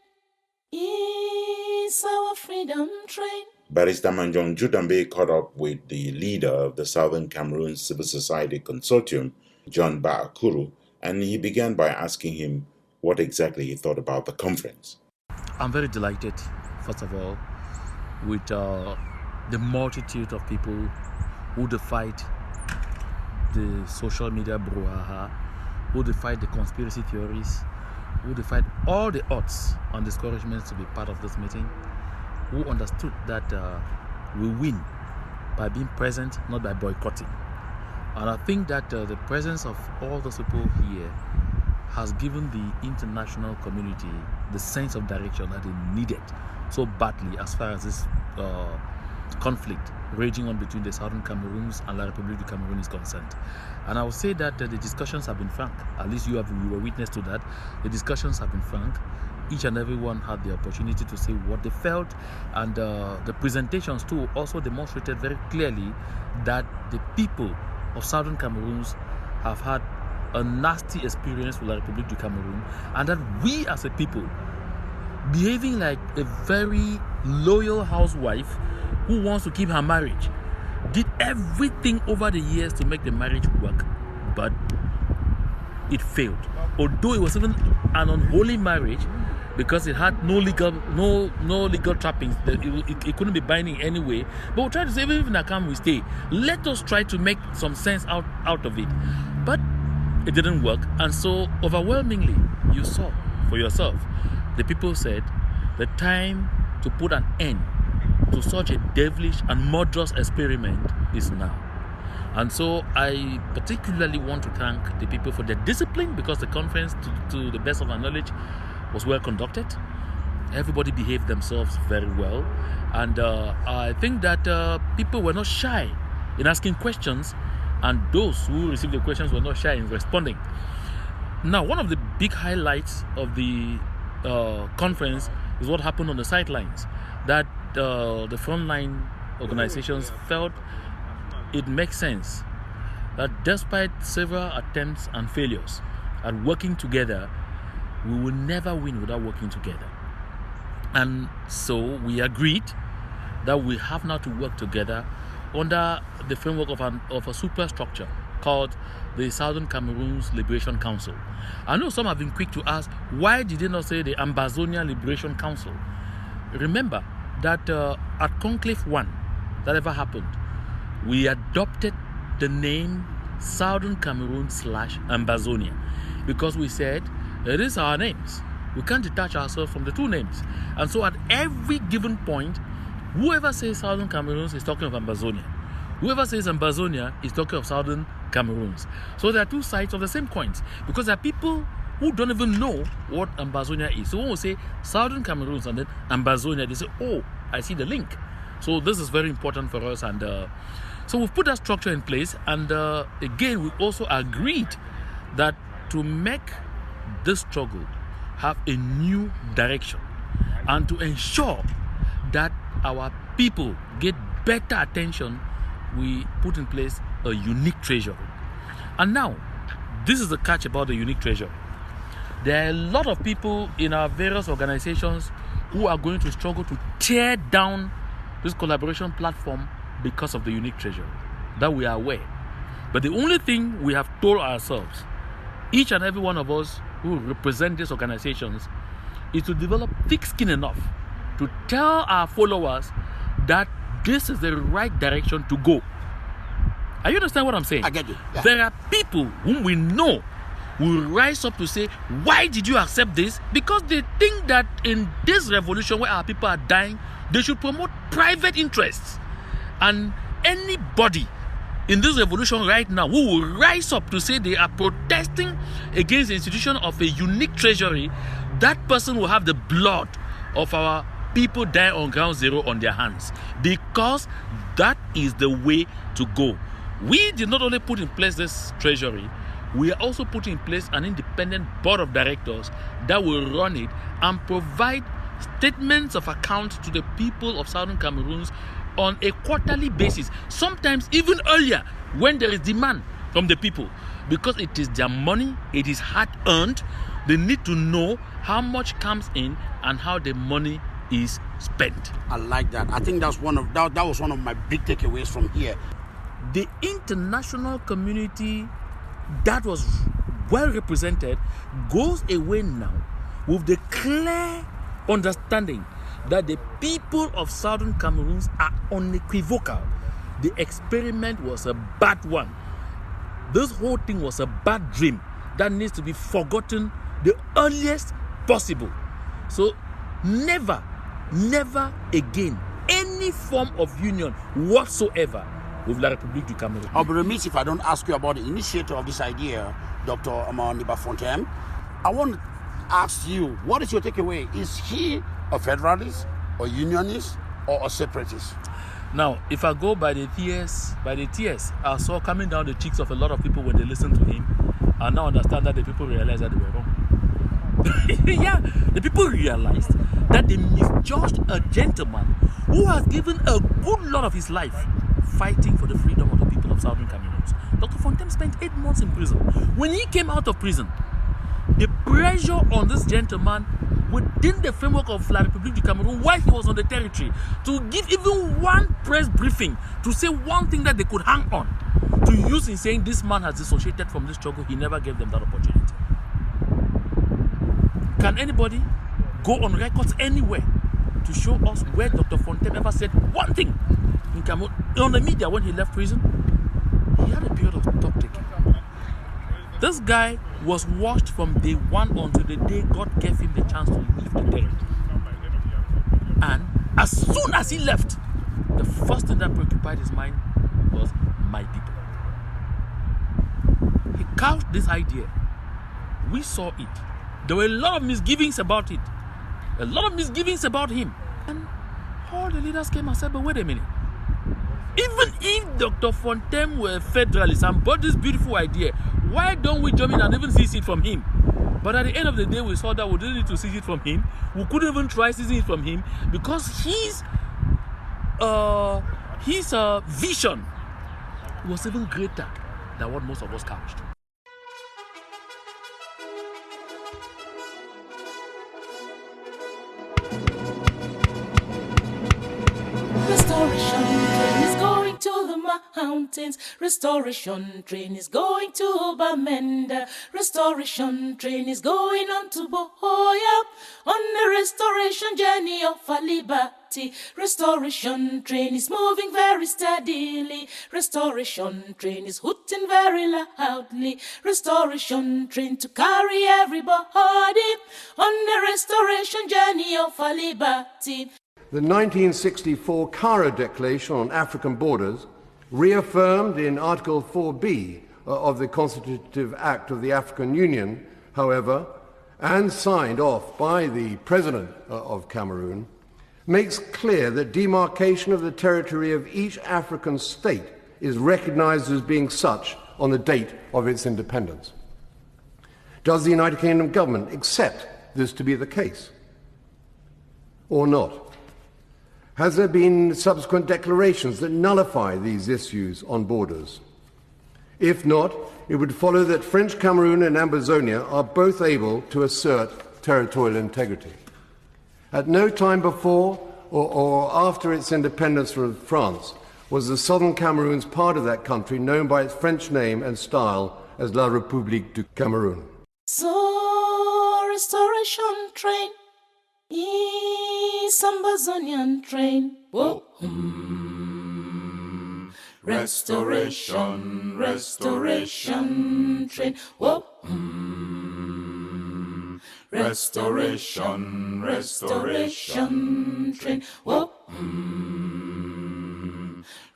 is our freedom train. Barrister Manjong Judambe caught up with the leader of the Southern Cameroon Civil Society Consortium, John Baakuru, and he began by asking him what exactly he thought about the conference. I'm very delighted, first of all, with the multitude of people who defied the social media brouhaha, who defied the conspiracy theories, who defied all the odds and discouragements to be part of this meeting, who understood that we win by being present, not by boycotting. And I think that the presence of all those people here has given the international community the sense of direction that they needed so badly as far as this conflict raging on between the Southern Cameroons and La République du Cameroun is concerned. And I would say that the discussions have been frank. At least you were witness to that. The discussions have been frank. Each and every one had the opportunity to say what they felt, and the presentations too also demonstrated very clearly that the people of Southern Cameroons have had a nasty experience with La République du Cameroun, and that we as a people, behaving like a very loyal housewife who wants to keep her marriage, did everything over the years to make the marriage work, but it failed. Although it was even an unholy marriage, because it had no legal trappings, it couldn't be binding anyway. But we'll try to say, even if Nakam we stay, let us try to make some sense out of it. But it didn't work, and so overwhelmingly, you saw for yourself, the people said the time to put an end to such a devilish and murderous experiment is now. And so I particularly want to thank the people for their discipline, because the conference, to the best of my knowledge, was well conducted. Everybody behaved themselves very well, and I think that people were not shy in asking questions, and those who received the questions were not shy in responding. Now, one of the big highlights of the conference is what happened on the sidelines, that the frontline organizations felt it makes sense that despite several attempts and failures at working together, we will never win without working together. And so we agreed that we have now to work together under the framework of a superstructure called the Southern Cameroon's Liberation Council. I know some have been quick to ask, why did they not say the Ambazonia Liberation Council? Remember that at Conclave 1, that ever happened, we adopted the name Southern Cameroon / Ambazonia because we said, it is our names. We can't detach ourselves from the two names. And so at every given point, whoever says Southern Cameroons is talking of Ambazonia. Whoever says Ambazonia is talking of Southern Cameroons. So there are two sides of the same coins, because there are people who don't even know what Ambazonia is. So when we say Southern Cameroons and then Ambazonia, they say, oh, I see the link. So this is very important for us. And so we've put that structure in place. And again, we also agreed that to make this struggle have a new direction and to ensure that our people get better attention, we put in place a unique treasury. And now, this is the catch about the unique treasury. There are a lot of people in our various organizations who are going to struggle to tear down this collaboration platform because of the unique treasury. That we are aware. But the only thing we have told ourselves, each and every one of us who represent these organizations, is to develop thick skin enough to tell our followers that this is the right direction to go. Are you understand what I'm saying? I get you. Yeah. There are people whom we know will rise up to say, why did you accept this? Because they think that in this revolution where our people are dying, they should promote private interests. And anybody in this revolution right now who will rise up to say they are protesting against the institution of a unique treasury, that person will have the blood of our people dying on ground zero on their hands, because that is the way to go. We did not only put in place this treasury, we are also putting in place an independent board of directors that will run it and provide statements of account to the people of Southern Cameroons on a quarterly basis, sometimes even earlier when there is demand from the people, because it is their money, it is hard earned. They need to know how much comes in and how the money is spent. I like that. I think that's that was one of my big takeaways from here. The international community that was well represented goes away now with the clear understanding that the people of Southern Cameroons are unequivocal. The experiment was a bad one. This whole thing was a bad dream that needs to be forgotten the earliest possible. So never again any form of union whatsoever with La République du Cameroon. I'll be remiss if I don't ask you about the initiator of this idea, Dr. Fontem. I want to ask you, what is your takeaway? Is he a federalist, or unionist, or a separatist? Now, if I go by the tears I saw coming down the cheeks of a lot of people when they listened to him, I now understand that the people realized that they were wrong. Yeah, the people realized that they misjudged a gentleman who has given a good lot of his life fighting for the freedom of the people of Southern Cameroons. Dr. Fontem spent 8 months in prison. When he came out of prison, the pressure on this gentleman within the framework of La République du Cameroon while he was on the territory to give even one press briefing to say one thing that they could hang on to use in saying this man has dissociated from this struggle, he never gave them that opportunity. Can anybody go on records anywhere to show us where Dr. Fontem ever said one thing in Cameroon? On the media when he left prison, he had a period of stock taking. This guy was watched from day one until the day God gave him the chance to leave the territory. And as soon as he left, the first thing that preoccupied his mind was my people. He couched this idea. We saw it. There were a lot of misgivings about it. A lot of misgivings about him. And all the leaders came and said, but wait a minute. Even if Dr. Fontem were a federalist and brought this beautiful idea, why don't we jump in and even seize it from him? But at the end of the day, we saw that we didn't need to seize it from him. We couldn't even try seizing it from him because his vision was even greater than what most of us couched. Restoration train is going to the accountants. Restoration train is going to Bamenda. Restoration train is going on to BOYO. On the restoration journey of our liberty. Restoration train is moving very steadily. Restoration train is hooting very loudly. Restoration train to carry everybody on the restoration journey of our liberty. The 1964 Cairo Declaration on African Borders, reaffirmed in Article 4B of the Constitutive Act of the African Union, however, and signed off by the President of Cameroon, makes clear that demarcation of the territory of each African state is recognized as being such on the date of its independence. Does the United Kingdom government accept this to be the case or not? Has there been subsequent declarations that nullify these issues on borders? If not, it would follow that French Cameroon and Ambazonia are both able to assert territorial integrity. At no time before or after its independence from France was the southern Cameroons part of that country known by its French name and style as La République du Cameroun. So, restoration train is Ambazonian train. Whoa. Restoration, restoration train. Whoa. Restoration, restoration train. Whoa.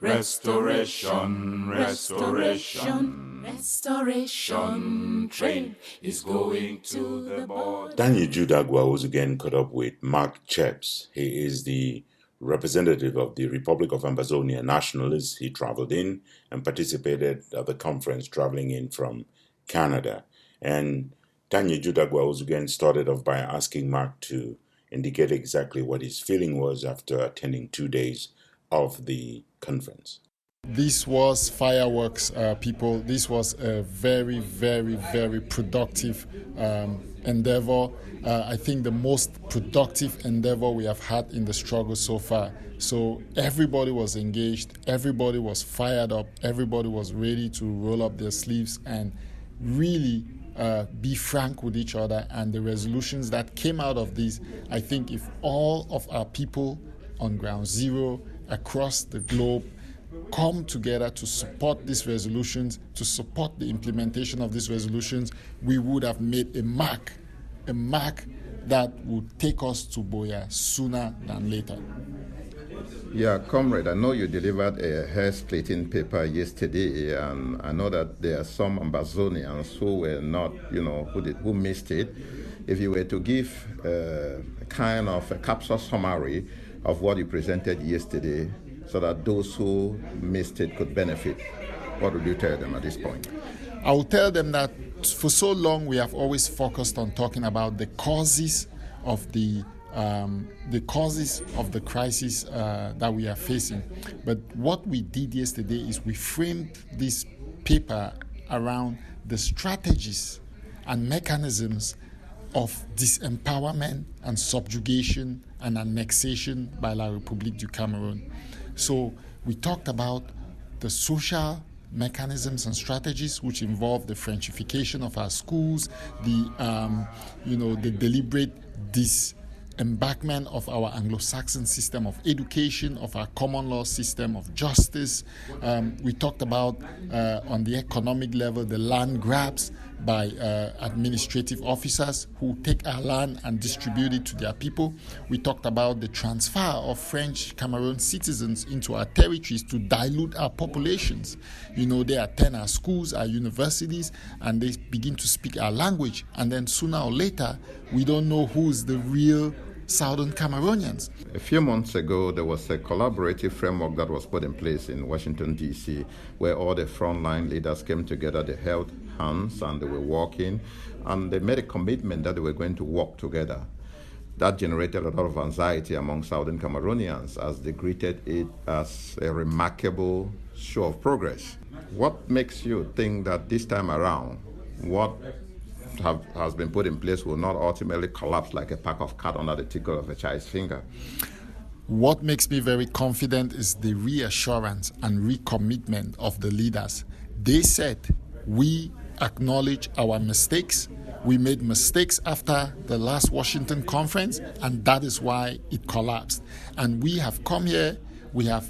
Restoration, restoration, restoration train is going to the border. Daniel Judagwa was again caught up with Mark Cheps. He is the representative of the Republic of Ambazonia nationalists. He traveled in and participated at the conference, traveling in from Canada. And Daniel Judagwa was again started off by asking Mark to indicate exactly what his feeling was after attending 2 days of the conference. This was fireworks, people. This was a very, very, very productive endeavor. I think the most productive endeavor we have had in the struggle so far. So everybody was engaged, everybody was fired up, everybody was ready to roll up their sleeves and really be frank with each other. And the resolutions that came out of this, I think if all of our people on ground zero across the globe come together to support these resolutions, to support the implementation of these resolutions, we would have made a mark that would take us to BOYO sooner than later. Yeah, comrade, I know you delivered a hair-splitting paper yesterday, and I know that there are some Ambazonians who were not, who missed it. If you were to give a kind of a capsule summary of what you presented yesterday so that those who missed it could benefit, what would you tell them at this point? I will tell them that for so long we have always focused on talking about the causes of the crisis that we are facing. But what we did yesterday is we framed this paper around the strategies and mechanisms of disempowerment and subjugation and annexation by La République du Cameroun. So we talked about the social mechanisms and strategies which involve the Frenchification of our schools, the deliberate disembarkment of our Anglo-Saxon system of education, of our common law system of justice. We talked about, on the economic level, the land grabs by administrative officers who take our land and distribute it to their people. We talked about the transfer of French Cameroon citizens into our territories to dilute our populations. They attend our schools, our universities, and they begin to speak our language. And then sooner or later, we don't know who's the real Southern Cameroonians. A few months ago, there was a collaborative framework that was put in place in Washington, D.C., where all the frontline leaders came together, they held hands and they were walking, and they made a commitment that they were going to work together. That generated a lot of anxiety among Southern Cameroonians as they greeted it as a remarkable show of progress. What makes you think that this time around, what has been put in place will not ultimately collapse like a pack of cards under the tickle of a child's finger? What makes me very confident is the reassurance and recommitment of the leaders. They said, we acknowledge our mistakes. We made mistakes after the last Washington conference, and that is why it collapsed. And we have come here, we have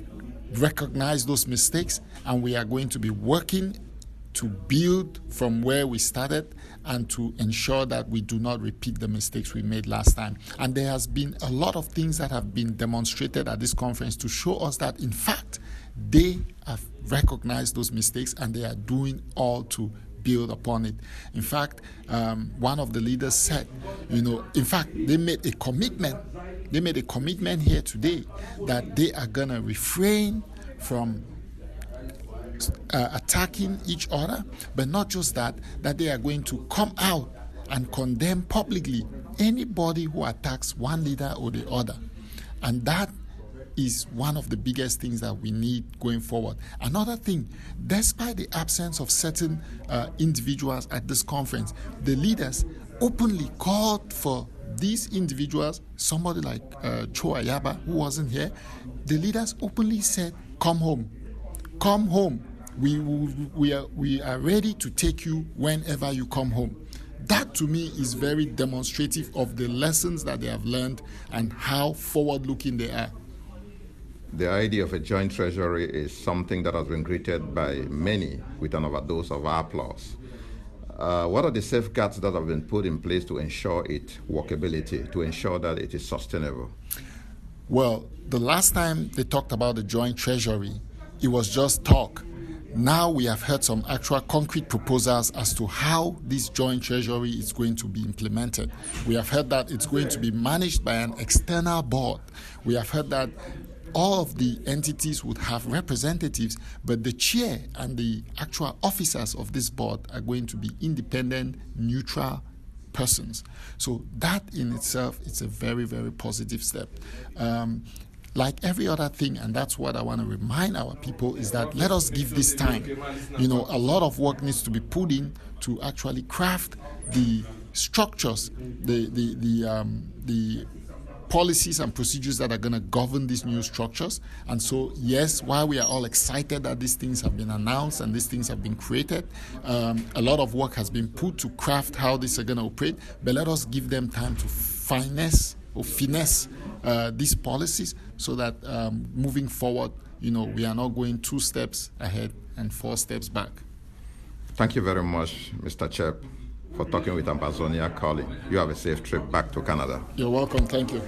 recognized those mistakes, and we are going to be working to build from where we started and to ensure that we do not repeat the mistakes we made last time. And there has been a lot of things that have been demonstrated at this conference to show us that, in fact, they have recognized those mistakes and they are doing all to build upon it. In fact, one of the leaders said, in fact, they made a commitment. They made a commitment here today that they are going to refrain from attacking each other, but not just that they are going to come out and condemn publicly anybody who attacks one leader or the other. And that is one of the biggest things that we need going forward. Another thing, despite the absence of certain individuals at this conference, the leaders openly called for these individuals, somebody like Cho Ayaba, who wasn't here. The leaders openly said, come home. Come home. We are ready to take you whenever you come home. That to me is very demonstrative of the lessons that they have learned and how forward-looking they are. The idea of a joint treasury is something that has been greeted by many with an overdose of applause. What are the safeguards that have been put in place to ensure its workability, to ensure that it is sustainable? Well, the last time they talked about the joint treasury, it was just talk. Now we have heard some actual concrete proposals as to how this joint treasury is going to be implemented. We have heard that it's going to be managed by an external board. We have heard that all of the entities would have representatives, but the chair and the actual officers of this board are going to be independent, neutral persons. So that in itself is a very, very positive step. Like every other thing, and that's what I want to remind our people, is that let us give this time. A lot of work needs to be put in to actually craft the structures, the policies and procedures that are going to govern these new structures. And so, yes, while we are all excited that these things have been announced and these things have been created, a lot of work has been put to craft how these are going to operate, but let us give them time to finesse these policies so that moving forward, we are not going 2 steps ahead and 4 steps back. Thank you very much, Mr. Chep, for talking with Ambazonia Calling. You have a safe trip back to Canada. You're welcome. Thank you.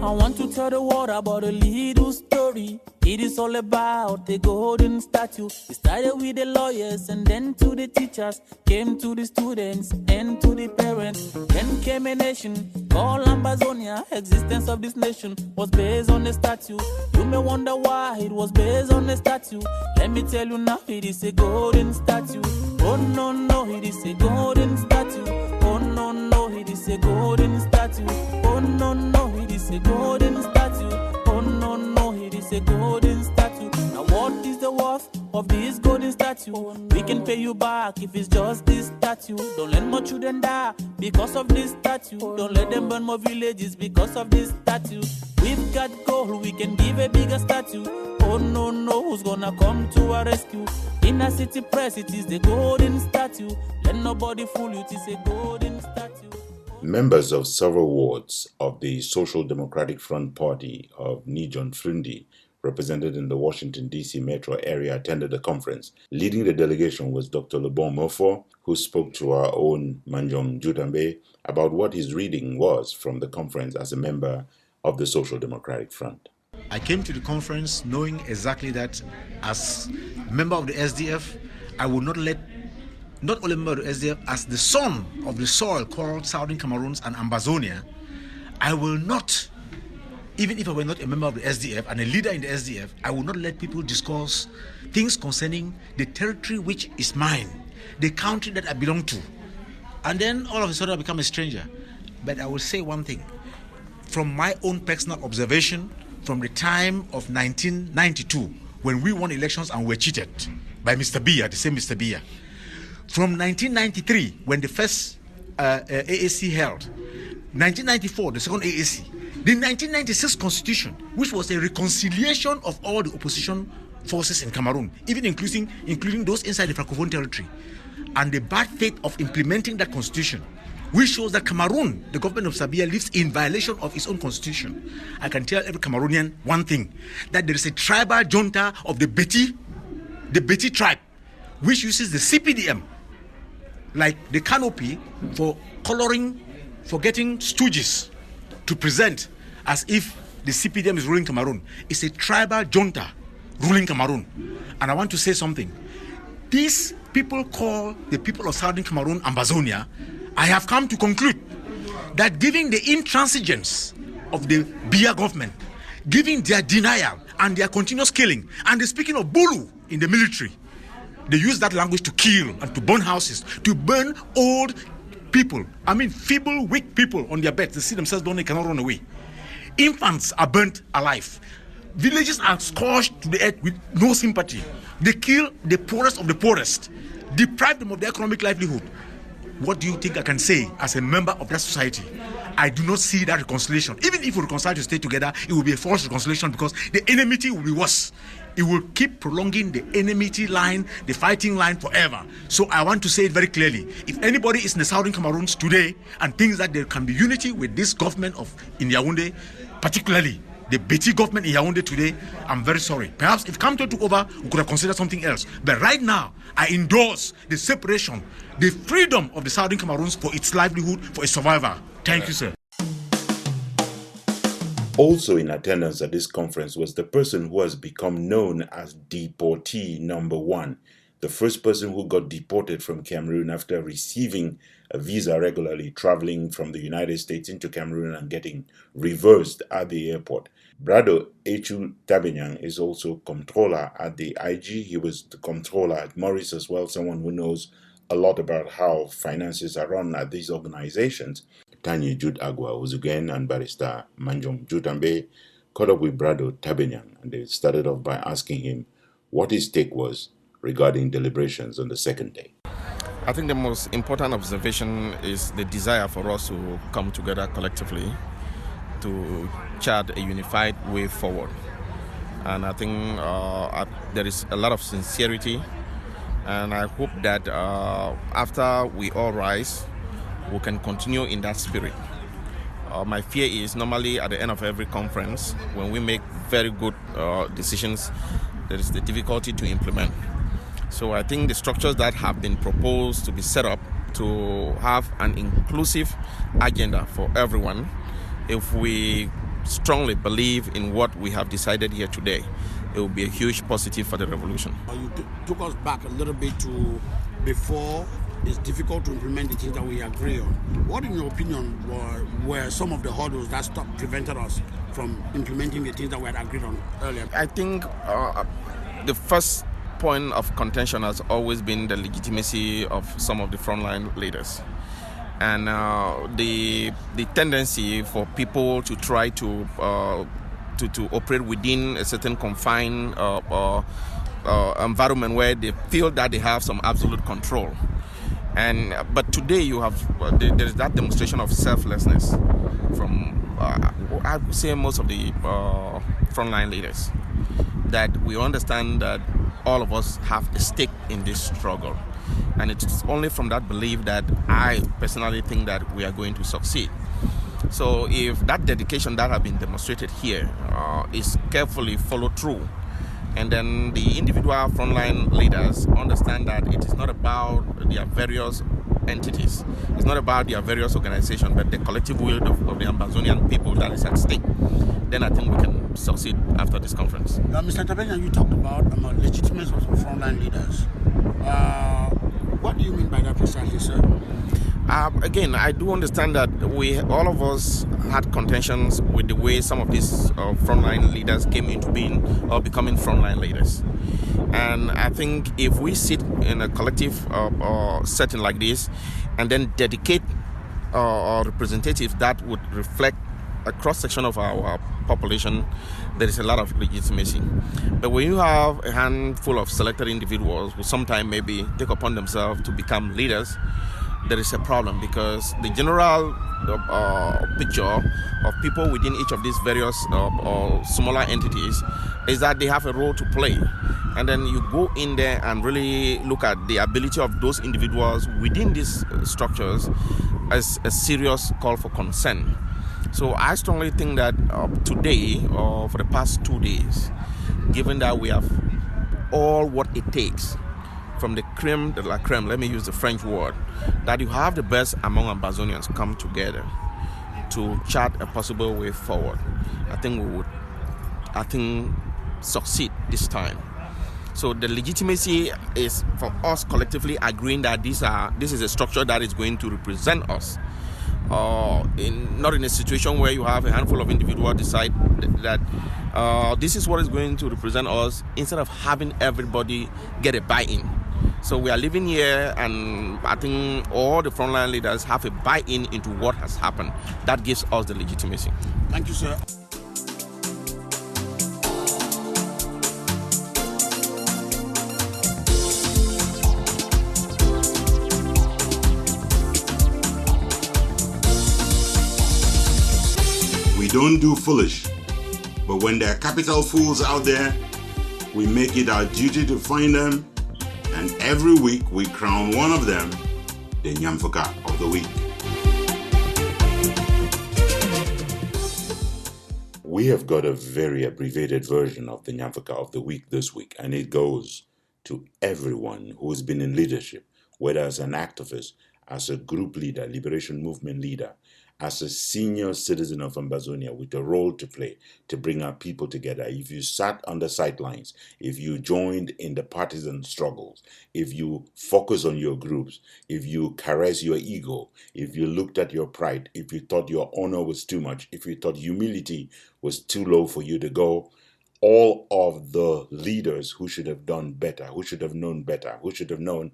I want to tell the world about a little story. It is all about the golden statue. It started with the lawyers and then to the teachers, came to the students and to the parents. Then came a nation called Ambazonia. Existence of this nation was based on the statue. You may wonder why it was based on the statue. Let me tell you now, it is a golden statue. Oh no, no, it is a golden statue. Oh no, no, it is a golden statue. Oh no, no, it is a golden statue. Oh no, no, it is a golden statue. Now what is the worth of this golden statue? We can pay you back if it's just this statue. Don't let more children die because of this statue. Don't let them burn more villages because of this statue. We've got gold, we can give a bigger statue. Oh no, no, who's gonna come to our rescue? In a city press, it is the golden statue. Let nobody fool you, it is a golden statue. Members of several wards of the Social Democratic Front Party of Ntumfoyn, represented in the Washington, D.C. metro area, attended the conference. Leading the delegation was Dr. Lebon, who spoke to our own Manjong Judambe about what his reading was from the conference as a member of the Social Democratic Front. I came to the conference knowing exactly that as a member of the SDF, I would not let not only member of the SDF, as the son of the soil called Southern Cameroons and Ambazonia, I will not, even if I were not a member of the SDF and a leader in the SDF, I will not let people discuss things concerning the territory which is mine, the country that I belong to. And then all of a sudden I become a stranger. But I will say one thing, from my own personal observation, from the time of 1992, when we won elections and were cheated, by Mr. Biya, the same Mr. Biya. From 1993, when the first AAC held, 1994, the second AAC, the 1996 constitution, which was a reconciliation of all the opposition forces in Cameroon, even including those inside the Francophone territory, and the bad faith of implementing that constitution, which shows that Cameroon, the government of Sabiya, lives in violation of its own constitution. I can tell every Cameroonian one thing, that there is a tribal junta of the Beti tribe, which uses the CPDM, like the canopy, for coloring, for getting stooges to present as if the CPDM is ruling Cameroon. It's a tribal junta ruling Cameroon. And I want to say something. These people call the people of Southern Cameroon Ambazonia. I have come to conclude that given the intransigence of the Biya government, given their denial and their continuous killing, and the speaking of Bulu in the military, they use that language to kill and to burn houses, to burn old people, feeble, weak people on their beds. They see themselves burning, they cannot run away. Infants are burnt alive. Villages are scorched to the earth with no sympathy. They kill the poorest of the poorest, deprive them of their economic livelihood. What do you think I can say as a member of that society? I do not see that reconciliation. Even if we reconcile to stay together, it will be a false reconciliation because the enmity will be worse. It will keep prolonging the enmity line, the fighting line forever. So I want to say it very clearly. If anybody is in the Southern Cameroons today and thinks that there can be unity with this government in Yaoundé, particularly the Beti government in Yaoundé today, I'm very sorry. Perhaps if Kamto took over, we could have considered something else. But right now, I endorse the separation, the freedom of the Southern Cameroons for its livelihood, for its survival. Thank you, sir. Also in attendance at this conference was the person who has become known as Deportee Number 1, the first person who got deported from Cameroon after receiving a visa regularly, traveling from the United States into Cameroon and getting reversed at the airport. Brado Echu Tabenyang is also comptroller at the IG. He was the comptroller at Maurice as well, someone who knows a lot about how finances are run at these organizations. Tanya Jude Agua Uzugen and barrister Manjong Jutambe caught up with Brado Tabenyang, and they started off by asking him what his take was regarding deliberations on the second day. I think the most important observation is the desire for us to come together collectively to chart a unified way forward. And I think there is a lot of sincerity, and I hope that after we all rise, we can continue in that spirit. My fear is normally at the end of every conference, when we make very good decisions, there is the difficulty to implement. So I think the structures that have been proposed to be set up to have an inclusive agenda for everyone, if we strongly believe in what we have decided here today, it will be a huge positive for the revolution. You took us back a little bit to before it's difficult to implement the things that we agree on. What, in your opinion, were some of the hurdles that prevented us from implementing the things that we had agreed on earlier? I think the first point of contention has always been the legitimacy of some of the frontline leaders. And the tendency for people to try to operate within a certain confined environment where they feel that they have some absolute control. But today you have there is that demonstration of selflessness from I would say most of the frontline leaders, that we understand that all of us have a stake in this struggle, and it's only from that belief that I personally think that we are going to succeed. So if that dedication that has been demonstrated here is carefully followed through, and then the individual frontline leaders understand that it is not about their various entities, it's not about their various organizations, but the collective will of the Ambazonian people that is at stake, then I think we can succeed after this conference. Mr. Tabenyang, you talked about legitimacy of frontline leaders. What do you mean by that precisely, sir? Again, I do understand that all of us had contentions with the way some of these frontline leaders came into being or becoming frontline leaders. And I think if we sit in a collective setting like this and then dedicate representatives that would reflect a cross-section of our population, there is a lot of legitimacy. But when you have a handful of selected individuals who sometimes maybe take upon themselves to become leaders, there is a problem, because the general picture of people within each of these various or smaller entities is that they have a role to play. And then you go in there and really look at the ability of those individuals within these structures as a serious call for concern. So I strongly think that today, or for the past 2 days, given that we have all what it takes, from the creme de la creme, let me use the French word, that you have the best among Ambazonians come together to chart a possible way forward, I think we would, succeed this time. So the legitimacy is for us collectively agreeing that this is a structure that is going to represent us. Not in a situation where you have a handful of individuals decide that this is what is going to represent us, instead of having everybody get a buy-in. So we are living here, and I think all the frontline leaders have a buy-in into what has happened. That gives us the legitimacy. Thank you, sir. We don't do foolish, but when there are capital fools out there, we make it our duty to find them, and every week we crown one of them the Nyamfuka of the Week. We have got a very abbreviated version of the Nyamfuka of the Week this week, and it goes to everyone who has been in leadership, whether as an activist, as a group leader, liberation movement leader, as a senior citizen of Ambazonia with a role to play to bring our people together. If you sat on the sidelines, if you joined in the partisan struggles, if you focus on your groups, if you caress your ego, if you looked at your pride, if you thought your honor was too much, if you thought humility was too low for you to go, all of the leaders who should have done better, who should have known better, who should have known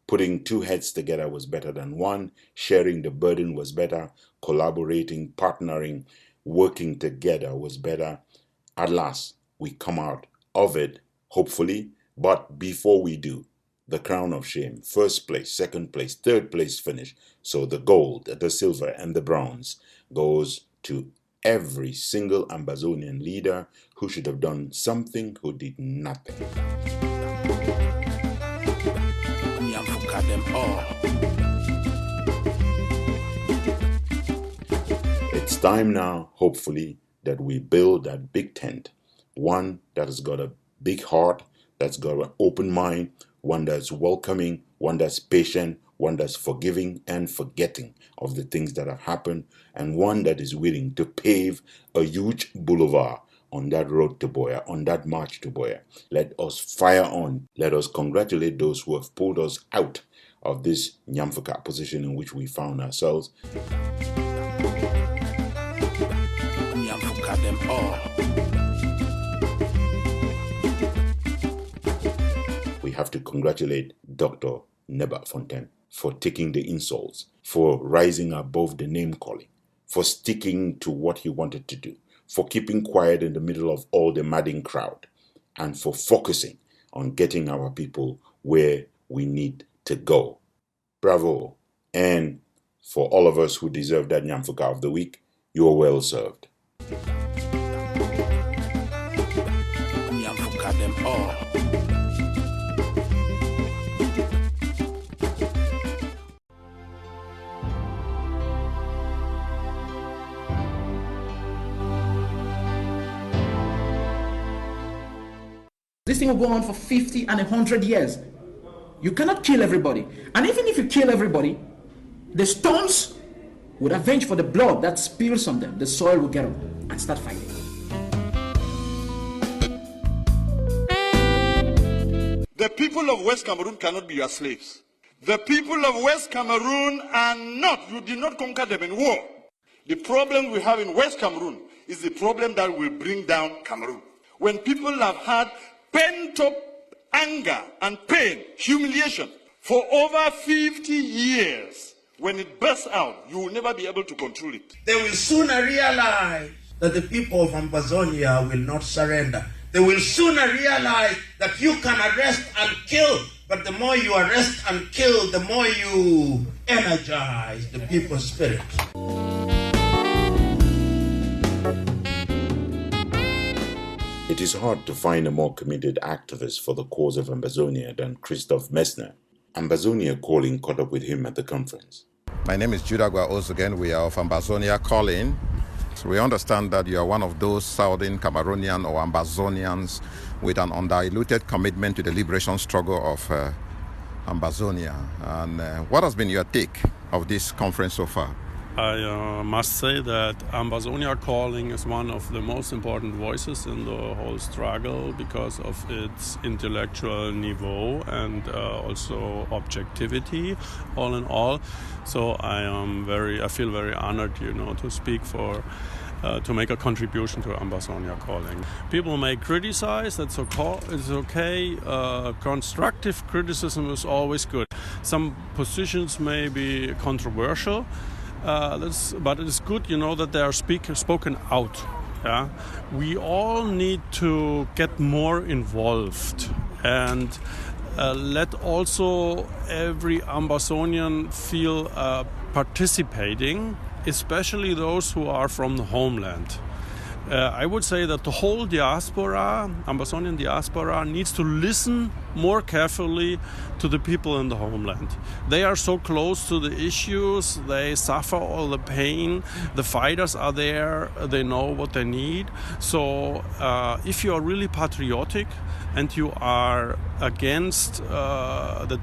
putting two heads together was better than one, sharing the burden was better, collaborating, partnering, working together was better. At last, we come out of it, hopefully, but before we do, the crown of shame, first place, second place, third place finish. So the gold, the silver, and the bronze goes to every single Ambazonian leader who should have done something, who did nothing. Them all. It's time now, hopefully, that we build that big tent. One that has got a big heart, that's got an open mind, one that's welcoming, one that's patient, one that's forgiving and forgetting of the things that have happened, and one that is willing to pave a huge boulevard on that road to BOYO, on that march to BOYO. Let us fire on. Let us congratulate those who have pulled us out of this Nyamfuka position in which we found ourselves. Nyamfuka them all. We have to congratulate Dr. Fontem for taking the insults, for rising above the name calling, for sticking to what he wanted to do, for keeping quiet in the middle of all the madding crowd, and for focusing on getting our people where we need to go. Bravo. And for all of us who deserve that Nyamfuka of the Week, you are well served. Nyamfuka them all. This thing will go on for 50 and 100 years. You cannot kill everybody. And even if you kill everybody, the stones would avenge for the blood that spills on them. The soil will get up and start fighting. The people of West Cameroon cannot be your slaves. The people of West Cameroon are not, you did not conquer them in war. The problem we have in West Cameroon is the problem that will bring down Cameroon. When people have had pent-up anger and pain, humiliation, for over 50 years, when it bursts out, you will never be able to control it. They will sooner realize that the people of Ambazonia will not surrender. They will sooner realize that you can arrest and kill, but the more you arrest and kill, the more you energize the people's spirit. It is hard to find a more committed activist for the cause of Ambazonia than Christoph Messner. Ambazonia Calling caught up with him at the conference. My name is Judagwa Ozugen. We are of Ambazonia Calling. So we understand that you are one of those Southern Cameroonian or Ambazonians with an undiluted commitment to the liberation struggle of Ambazonia. And what has been your take of this conference so far? I must say that Ambazonia Calling is one of the most important voices in the whole struggle because of its intellectual niveau and also objectivity, all in all. So I feel very honored, to speak for, to make a contribution to Ambazonia Calling. People may criticize, it's okay. Constructive criticism is always good. Some positions may be controversial. But it is good, that they are spoken out. Yeah? We all need to get more involved and let also every Ambazonian feel participating, especially those who are from the homeland. I would say that the whole diaspora, Ambazonian diaspora, needs to listen more carefully to the people in the homeland. They are so close to the issues, they suffer all the pain, the fighters are there, they know what they need. So if you are really patriotic and you are against the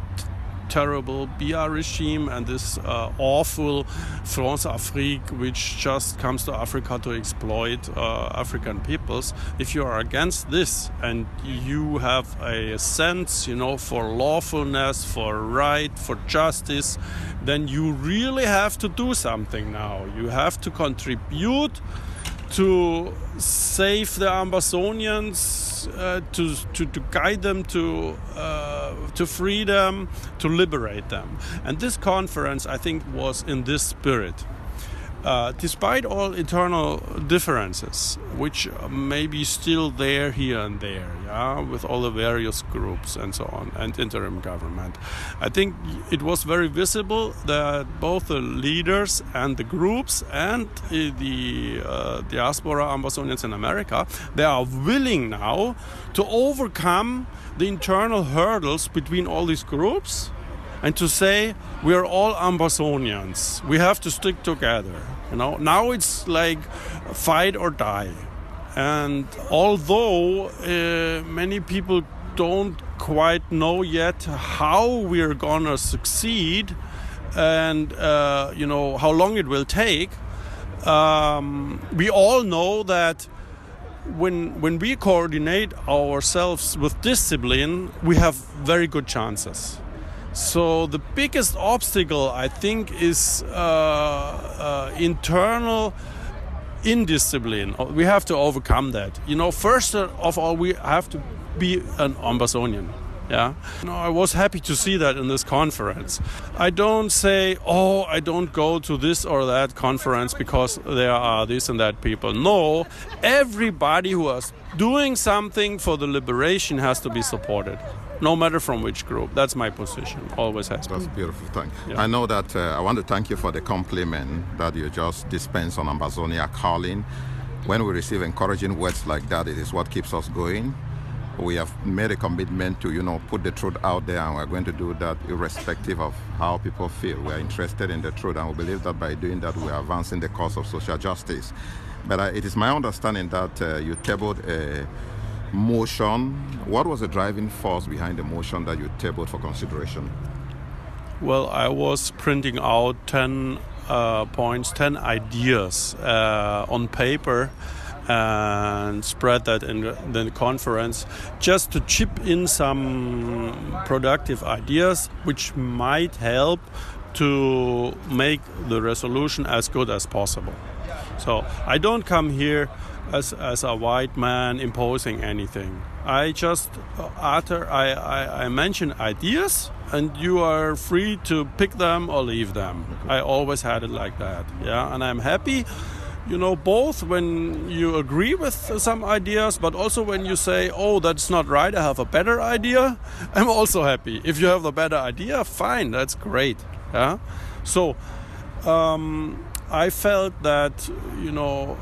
terrible BR regime and this awful France Afrique, which just comes to Africa to exploit African peoples. If you are against this and you have a sense, for lawfulness, for right, for justice, then you really have to do something now. You have to contribute to save the Ambazonians, to guide them to freedom, to liberate them. And this conference, I think, was in this spirit. Despite all internal differences, which may be still there here and there, with all the various groups and so on, and interim government, I think it was very visible that both the leaders and the groups and the diaspora Ambazonians in America, they are willing now to overcome the internal hurdles between all these groups and to say we are all Ambazonians. We have to stick together. Now it's like fight or die. And although many people don't quite know yet how we're gonna succeed and how long it will take, we all know that when we coordinate ourselves with discipline, we have very good chances. So the biggest obstacle, I think, is internal indiscipline. We have to overcome that. First of all, we have to be an Ambazonian. Yeah, I was happy to see that in this conference. I don't say, I don't go to this or that conference because there are this and that people. No, everybody who is doing something for the liberation has to be supported, no matter from which group. That's my position, always has been. That's beautiful, thank you. Yeah. I know that I want to thank you for the compliment that you just dispensed on Ambazonia Calling. When we receive encouraging words like that, it is what keeps us going. We have made a commitment to, put the truth out there, and we're going to do that irrespective of how people feel. We're interested in the truth, and we believe that by doing that, we're advancing the cause of social justice. But it is my understanding that you tabled a motion. What was the driving force behind the motion that you tabled for consideration? Well, I was printing out 10 points, 10 ideas on paper, and spread that in the conference just to chip in some productive ideas which might help to make the resolution as good as possible. So I don't come here as a white man imposing anything. I just I mention ideas and you are free to pick them or leave them. I always had it like that. Yeah, and I'm happy you know, both when you agree with some ideas, but also when you say, oh, that's not right, I have a better idea, I'm also happy. If you have a better idea, fine, that's great. Yeah? So I felt that, you know,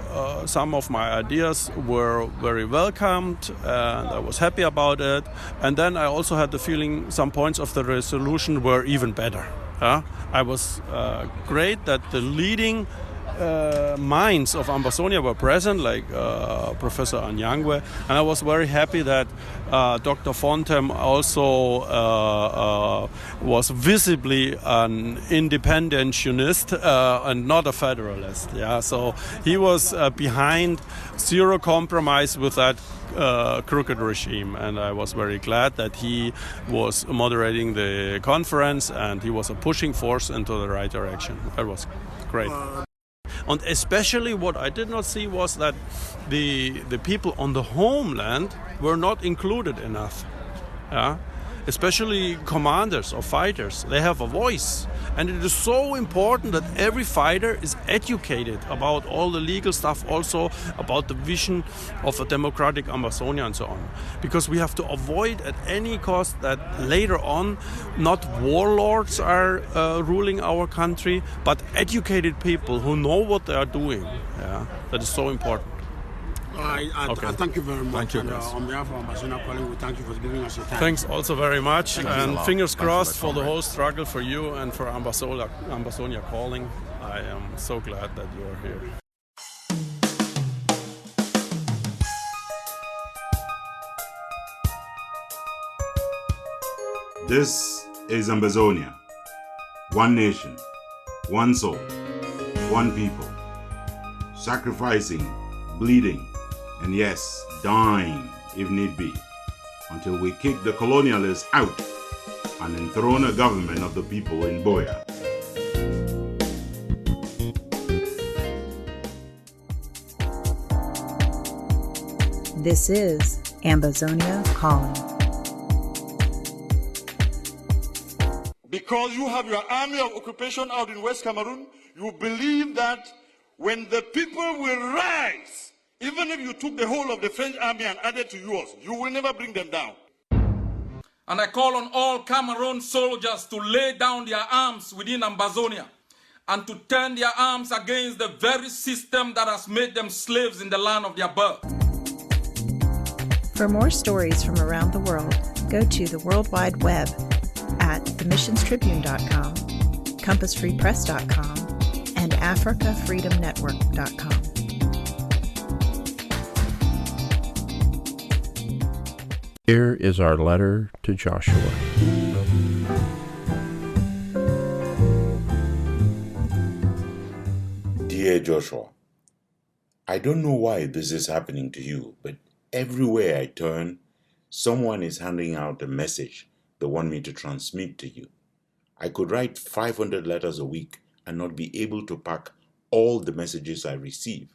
some of my ideas were very welcomed, and I was happy about it. And then I also had the feeling some points of the resolution were even better. I was great that the leading minds of Ambazonia were present, like Professor Anyangwe, and I was very happy that Dr. Fontem also was visibly an independentist and not a federalist. Yeah, so he was behind zero compromise with that crooked regime, and I was very glad that he was moderating the conference and he was a pushing force into the right direction. That was great. And especially what I did not see was that the people on the homeland were not included enough. Yeah? Especially commanders or fighters, they have a voice. And it is so important that every fighter is educated about all the legal stuff, also about the vision of a democratic Ambazonia and so on. Because we have to avoid at any cost that later on not warlords are ruling our country, but educated people who know what they are doing. Yeah? That is so important. I thank you very much. Thank you, and, on behalf of Ambazonia Calling, we thank you for giving us your time. Thanks also very much, Thank you. and fingers crossed for the whole struggle for you and for Ambazonia Calling. I am so glad that you are here. This is Ambazonia. One nation, one soul, one people. Sacrificing, bleeding, and yes, dying if need be, until we kick the colonialists out and enthrone a government of the people in BOYO. This is Ambazonia Calling. Because you have your army of occupation out in West Cameroon, you believe that when the people will rise, even if you took the whole of the French army and added to yours, you will never bring them down. And I call on all Cameroon soldiers to lay down their arms within Ambazonia and to turn their arms against the very system that has made them slaves in the land of their birth. For more stories from around the world, go to the World Wide Web at themissionstribune.com, compassfreepress.com, and africafreedomnetwork.com. Here is our letter to Joshua. Dear Joshua, I don't know why this is happening to you, but everywhere I turn, someone is handing out a message they want me to transmit to you. I could write 500 letters a week and not be able to pack all the messages I receive.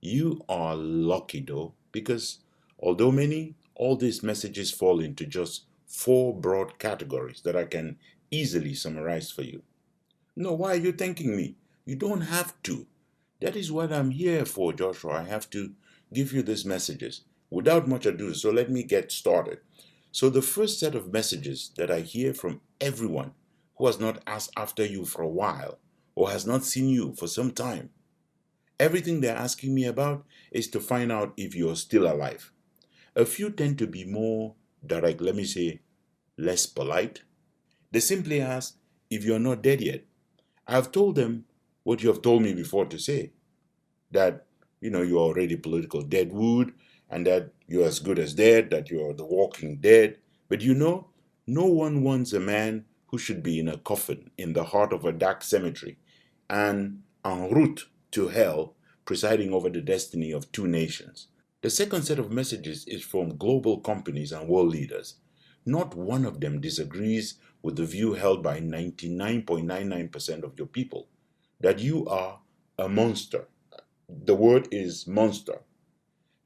You are lucky though, because although many, all these messages fall into just 4 broad categories that I can easily summarize for you. No, why are you thanking me? You don't have to. That is what I'm here for, Joshua. I have to give you these messages. Without much ado, so let me get started. So the first set of messages that I hear from everyone who has not asked after you for a while or has not seen you for some time, everything they're asking me about is to find out if you're still alive. A few tend to be more direct, let me say, less polite. They simply ask if you're not dead yet. I have told them what you have told me before to say, that, you're already political deadwood, and that you're as good as dead, that you're the walking dead. But no one wants a man who should be in a coffin in the heart of a dark cemetery and en route to hell, presiding over the destiny of 2 nations. The second set of messages is from global companies and world leaders. Not one of them disagrees with the view held by 99.99% of your people, that you are a monster. The word is monster.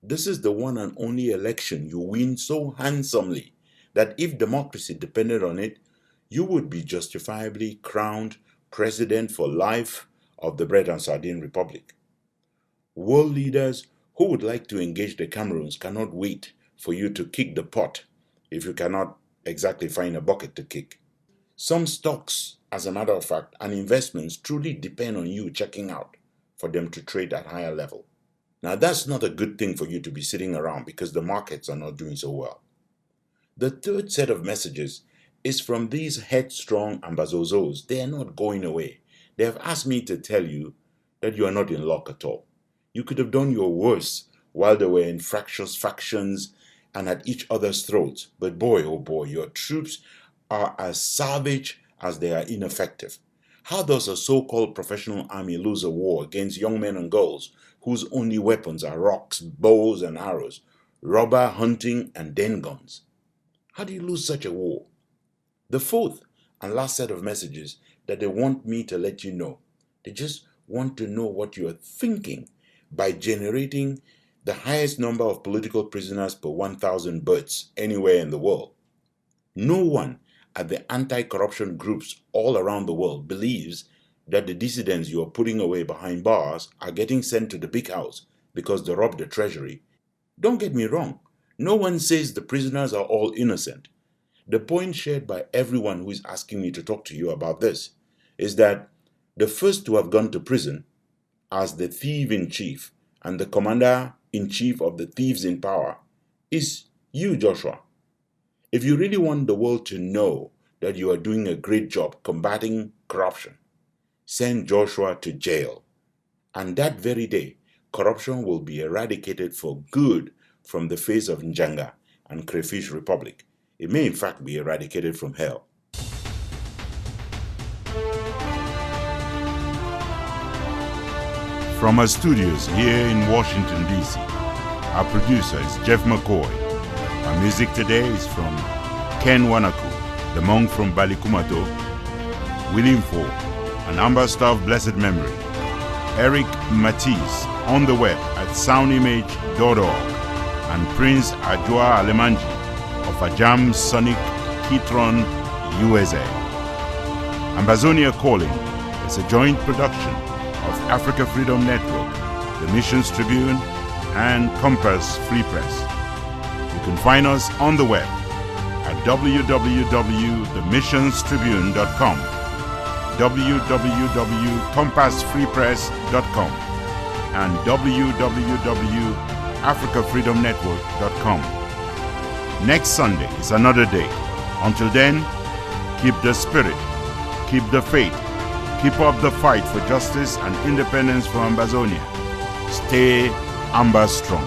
This is the one and only election you win so handsomely that if democracy depended on it, you would be justifiably crowned president for life of the Bread and Sardine Republic. World leaders who would like to engage the Cameroons cannot wait for you to kick the pot if you cannot exactly find a bucket to kick. Some stocks, as a matter of fact, and investments truly depend on you checking out for them to trade at higher level. Now, that's not a good thing for you to be sitting around because the markets are not doing so well. The third set of messages is from these headstrong ambazozos. They are not going away. They have asked me to tell you that you are not in luck at all. You could have done your worst while they were in fractious factions and at each other's throats. But boy, oh boy, your troops are as savage as they are ineffective. How does a so-called professional army lose a war against young men and girls whose only weapons are rocks, bows and arrows, rubber, hunting and den guns? How do you lose such a war? The fourth and last set of messages that they want me to let you know. They just want to know what you are thinking by generating the highest number of political prisoners per 1,000 births anywhere in the world. No one at the anti-corruption groups all around the world believes that the dissidents you are putting away behind bars are getting sent to the big house because they robbed the treasury. Don't get me wrong. No one says the prisoners are all innocent. The point shared by everyone who is asking me to talk to you about this is that the first to have gone to prison as the thief-in-chief and the commander-in-chief of the thieves in power is you, Joshua. If you really want the world to know that you are doing a great job combating corruption, send Joshua to jail. And that very day, corruption will be eradicated for good from the face of Njanga and Crayfish Republic. It may in fact be eradicated from hell. From our studios here in Washington, D.C., our producer is Jeff McCoy. Our music today is from Ken Wanaku, the monk from Balikumato, William Ford, an ambassador of blessed memory, Eric Matisse on the web at soundimage.org, and Prince Ajua Alemanji of Ajam Sonic Kitron, USA. Ambazonia Calling is a joint production of Africa Freedom Network, the Missions Tribune, and Compass Free Press. You can find us on the web at www.themissionstribune.com, www.compassfreepress.com, and www.africafreedomnetwork.com. Next Sunday is another day. Until then, keep the spirit, keep the faith, keep up the fight for justice and independence for Ambazonia. Stay Amba strong.